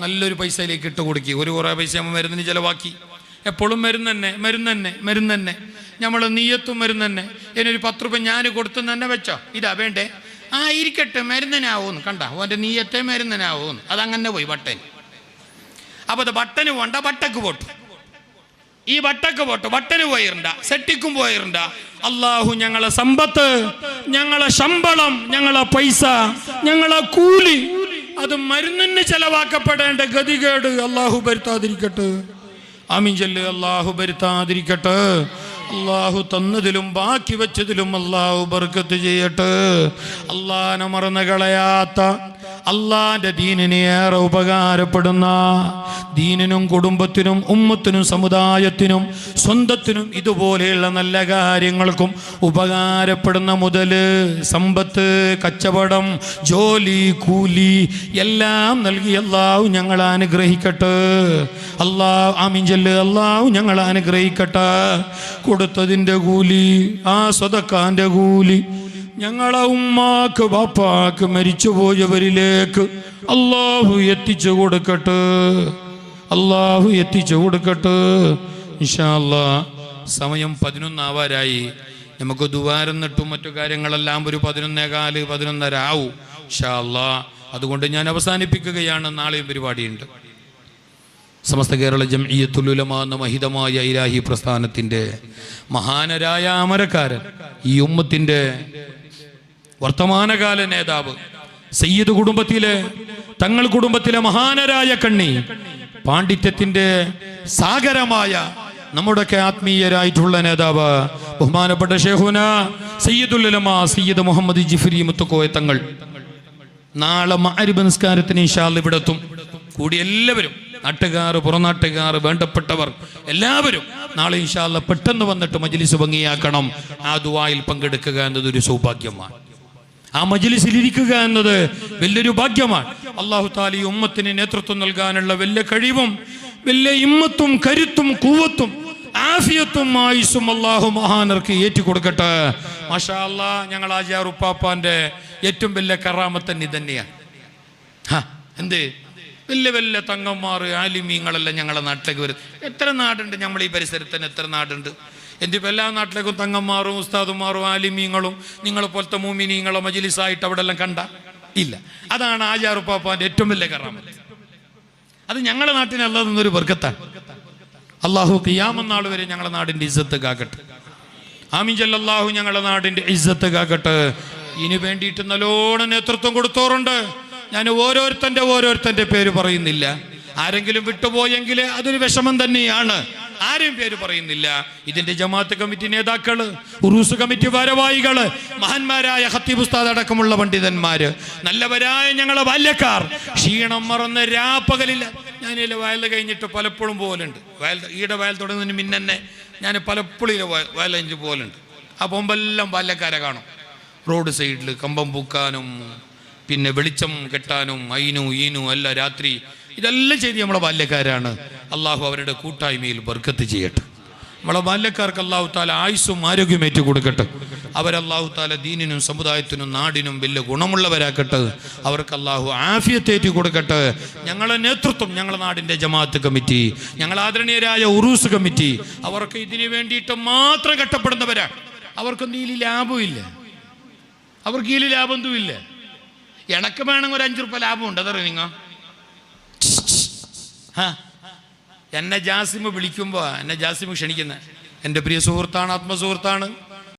നല്ലൊരു പൈസയിലേക്ക് ഇട്ട് കൊടുക്കി. കുറേ പൈസ നമ്മൾ മരുന്നിന് ചിലവാക്കി. എപ്പോഴും മരുന്ന് നമ്മൾ നീയത്തും മരുന്ന്. ഇതിനൊരു 10 രൂപ ഞാൻ കൊടുത്തു തന്നെ വെച്ചോ, ഇതാ വേണ്ടേ, ഇരിക്കട്ടെ, മരുന്നിനാവൂന്ന് കണ്ട, അവൻ്റെ നീയത്തെ മരുന്നിനാവൂന്ന്. അതങ്ങനെ പോയി ബട്ടൻ. അപ്പോൾ അത് ബട്ടന് പോണ്ട, ബട്ടക്ക് പോട്ടു. ഈ ബട്ടക്ക് പോട്ടു, ബട്ടന് പോയിരണ്ട, സെട്ടിക്കും പോയിരണ്ട. അള്ളാഹു ഞങ്ങളെ സമ്പത്ത്, ഞങ്ങളെ ശമ്പളം, ഞങ്ങളെ പൈസ, ഞങ്ങളെ കൂലി അത് മരുന്നിന് ചെലവാക്കപ്പെടേണ്ട ഗതികേട് അള്ളാഹു വരുത്താതിരിക്കട്ടെ. ആമീൻ ചൊല്ല്. അള്ളാഹു വരുത്താതിരിക്കട്ടെ. അള്ളാഹു തന്നതിലും ബാക്കി വെച്ചതിലും അള്ളാഹു ബർക്കത്ത് ചെയ്യട്ടെ. അള്ളാഹനെ മറന്നു കളയാത്ത, അള്ളാന്റെ ദീനിനെ ഏറെ ഉപകാരപ്പെടുന്ന, ദീനിനും കുടുംബത്തിനും ഉമ്മത്തിനും സമുദായത്തിനും സ്വന്തത്തിനും ഇതുപോലെയുള്ള നല്ല കാര്യങ്ങൾക്കും ഉപകാരപ്പെടുന്ന മുതല്, സമ്പത്ത്, കച്ചവടം, ജോലി, കൂലി എല്ലാം നൽകി അള്ളാഹു ഞങ്ങളെ അനുഗ്രഹിക്കട്ടെ. അള്ളാഹു ആമീൻ ചൊല്ല്. അള്ളാഹു ഞങ്ങളെ അനുഗ്രഹിക്കട്ടെ. കൊടുത്തതിൻ്റെ കൂലി, ആ സദഖാന്റെ കൂലി ഞങ്ങളെ ഉമ്മാക്ക് ബാപ്പാക്ക് മരിച്ചുപോയവരിലേക്ക് അള്ളാഹു എത്തിച്ചു കൊടുക്കട്ടെ. അള്ളാഹു എത്തിച്ചു കൊടുക്കട്ടെ. ഇൻഷാ അല്ലാഹ് സമയം 11 ആവാറായി. നമുക്ക് ദുആരന്നിട്ടും മറ്റു കാര്യങ്ങളെല്ലാം ഒരു 11:15 11:30 ആവും ഇൻഷാ അല്ലാഹ്. അതുകൊണ്ട് ഞാൻ അവസാനിപ്പിക്കുകയാണ്. നാളെയും പരിപാടിയുണ്ട്. സമസ്ത കേരള ജംഇയ്യത്തുൽ ഉലമാ എന്ന മഹിതമായ ഇലാഹി പ്രസ്ഥാനത്തിൻ്റെ മഹാനരായ അമരക്കാരൻ, ഈ ഉമ്മത്തിൻ്റെ വർത്തമാനകാല നേതാവ്, സയ്യിദ് കുടുംബത്തിലെ, തങ്ങൾ കുടുംബത്തിലെ മഹാനരായ കണ്ണി, പാണ്ഡിത്യത്തിൻ്റെ സാഗരമായ നമ്മുടെയൊക്കെ ആത്മീയരായിട്ടുള്ള നേതാവ്, ബഹുമാനപ്പെട്ട ഷെയ്ഖുന സയ്യിദുൽ ഉലമാ സയ്യിദ് മുഹമ്മദ് ജിഫ്രി മുത്തുക്കോയ തങ്ങൾ നാളെ മഅരിബ് നിസ്കാരത്തിന് ഇൻഷാ അല്ലാഹ് ഇവിടെ എത്തും. കൂടി എല്ലാവരും, നാട്ടുകാർ, പുറനാട്ടുകാർ, വേണ്ടപ്പെട്ടവർ എല്ലാവരും നാളെ ഇൻഷാ അല്ലാഹ് പെട്ടെന്ന് വന്നിട്ട് മജ്ലിസ് ഭംഗിയാക്കണം. ആ ദുആയിൽ പങ്കെടുക്കുക എന്നതൊരു സൗഭാഗ്യമാണ്. ആ മജ്ലിസിൽ ഇരിക്കുക എന്നത് വലിയൊരു ഭാഗ്യമാണ്. അല്ലാഹു തആല ഈ ഉമ്മത്തിന് നേതൃത്വം നൽകാനുള്ള വലിയ കഴിവും വലിയ ഹിമ്മത്തും കരുത്തും കൂവത്തും ആഫിയത്തും ആയുസ്സും അല്ലാഹു മഹാനർക്ക് ഏറ്റുകൊടുക്കട്ടെ. മാഷാ അല്ലാഹ്, ഞങ്ങൾ ആചാർ ഉപ്പാപ്പാന്റെ ഏറ്റവും വലിയ കറാമത്ത് തന്നെയാണ്. എന്ത് വലിയ വലിയ തങ്ങന്മാർ ആലിമീങ്ങളെല്ലാം ഞങ്ങളുടെ നാട്ടിലേക്ക് വരും. എത്ര നാടുണ്ട് നമ്മൾ ഈ പരിസരത്ത് തന്നെ, എത്ര നാടുണ്ട്. എന്തിപ്പോൾ എല്ലാ നാട്ടിലേക്കും തങ്ങന്മാരും ഉസ്താദുമാരും ആലിമീങ്ങളും നിങ്ങളെ പോലത്തെ മൂമിനീങ്ങളെ മജ്ലിസായിട്ട് അവിടെ എല്ലാം കണ്ട ഇല്ല. അതാണ് ആചാർ ഉപ്പാപ്പാന്റെ ഏറ്റവും വലിയ കറാമത്ത്. അത് ഞങ്ങളുടെ നാട്ടിന് അല്ലാതെ നിന്നൊരു ബർക്കത്താണ്. അള്ളാഹു ഖിയാമത്ത് നാൾ വരെ ഞങ്ങളുടെ നാടിന്റെ ഇസ്സത്ത് കാക്കട്ടെ. ആമീൻ ജല്ലല്ലാഹു. ഞങ്ങളുടെ നാടിന്റെ ഇസ്സത്ത് കാക്കട്ടെ. ഇതിനു വേണ്ടിയിട്ട് നല്ലോണം നേതൃത്വം കൊടുത്തോറുണ്ട്. ഞാൻ ഓരോരുത്തന്റെ പേര് പറയുന്നില്ല. ആരെങ്കിലും വിട്ടുപോയെങ്കിൽ അതൊരു വിഷമം തന്നെയാണ്. ആരെയും പേര് പറയുന്നില്ല. ഇതിന്റെ ജമാഅത്ത് കമ്മിറ്റി നേതാക്കള്, ഉറൂസ് കമ്മിറ്റി ഭാരവാഹികള്, മഹാന്മാരായ ഖത്തീബ് ഉസ്താദ് അടക്കമുള്ള പണ്ഡിതന്മാര്, നല്ലവരായ ഞങ്ങളെ ബാല്യക്കാർ, ക്ഷീണം മറന്ന് രാപ്പകലില്ല. ഞാനില്ല വയൽ കഴിഞ്ഞിട്ട് പലപ്പോഴും പോലുണ്ട്. ഈടെ വയൽ തുടങ്ങുന്നതിന് മുന്നെ ഞാൻ പലപ്പോഴും വയൽ കഴിഞ്ഞ് പോലുണ്ട്. ആ പോകുമ്പെല്ലാം ബാല്യക്കാരെ കാണും. റോഡ് സൈഡിൽ കമ്പം പൂക്കാനും പിന്നെ വെളിച്ചം കെട്ടാനും അയിനും ഈനും അല്ല രാത്രി ഇതെല്ലാം ചെയ്ത് നമ്മളെ ബാല്യക്കാരാണ്. അള്ളാഹു അവരുടെ കൂട്ടായ്മയിൽ ബർക്കത്ത് ചെയ്യട്ടെ. നമ്മളെ ബാല്യക്കാർക്ക് അള്ളാഹു താല ആയുസ്സും ആരോഗ്യമേറ്റു കൊടുക്കട്ടെ. അവരല്ലാഹു താല ദീനിനും സമുദായത്തിനും നാടിനും വലിയ ഗുണമുള്ളവരാക്കട്ടെ. അവർക്ക് അള്ളാഹു ആഫിയത്തേറ്റി കൊടുക്കട്ടെ. ഞങ്ങളെ നേതൃത്വം, ഞങ്ങളുടെ നാടിൻ്റെ ജമാഅത്ത് കമ്മിറ്റി, ഞങ്ങൾ ആദരണീയരായ ഉറൂസ് കമ്മിറ്റി, അവർക്ക് ഇതിനു വേണ്ടിയിട്ട് മാത്രം കഷ്ടപ്പെടുന്നവരാണ്. അവർക്കൊന്നും ഇതിൽ ലാഭമില്ല. അവർക്ക് ഇതിൽ ലാഭമൊന്നുമില്ല. എനക്ക് വേണമെങ്കിൽ ഒരു 5 രൂപ ലാഭമുണ്ട്. അതറിയോ നിങ്ങൾ? എന്നെ ജാസിമ് വിളിക്കുമ്പോൾ, എന്നെ ജാസിമ് ക്ഷണിക്കുന്നത് എൻ്റെ പ്രിയ സുഹൃത്താണ്, ആത്മസുഹൃത്താണ്.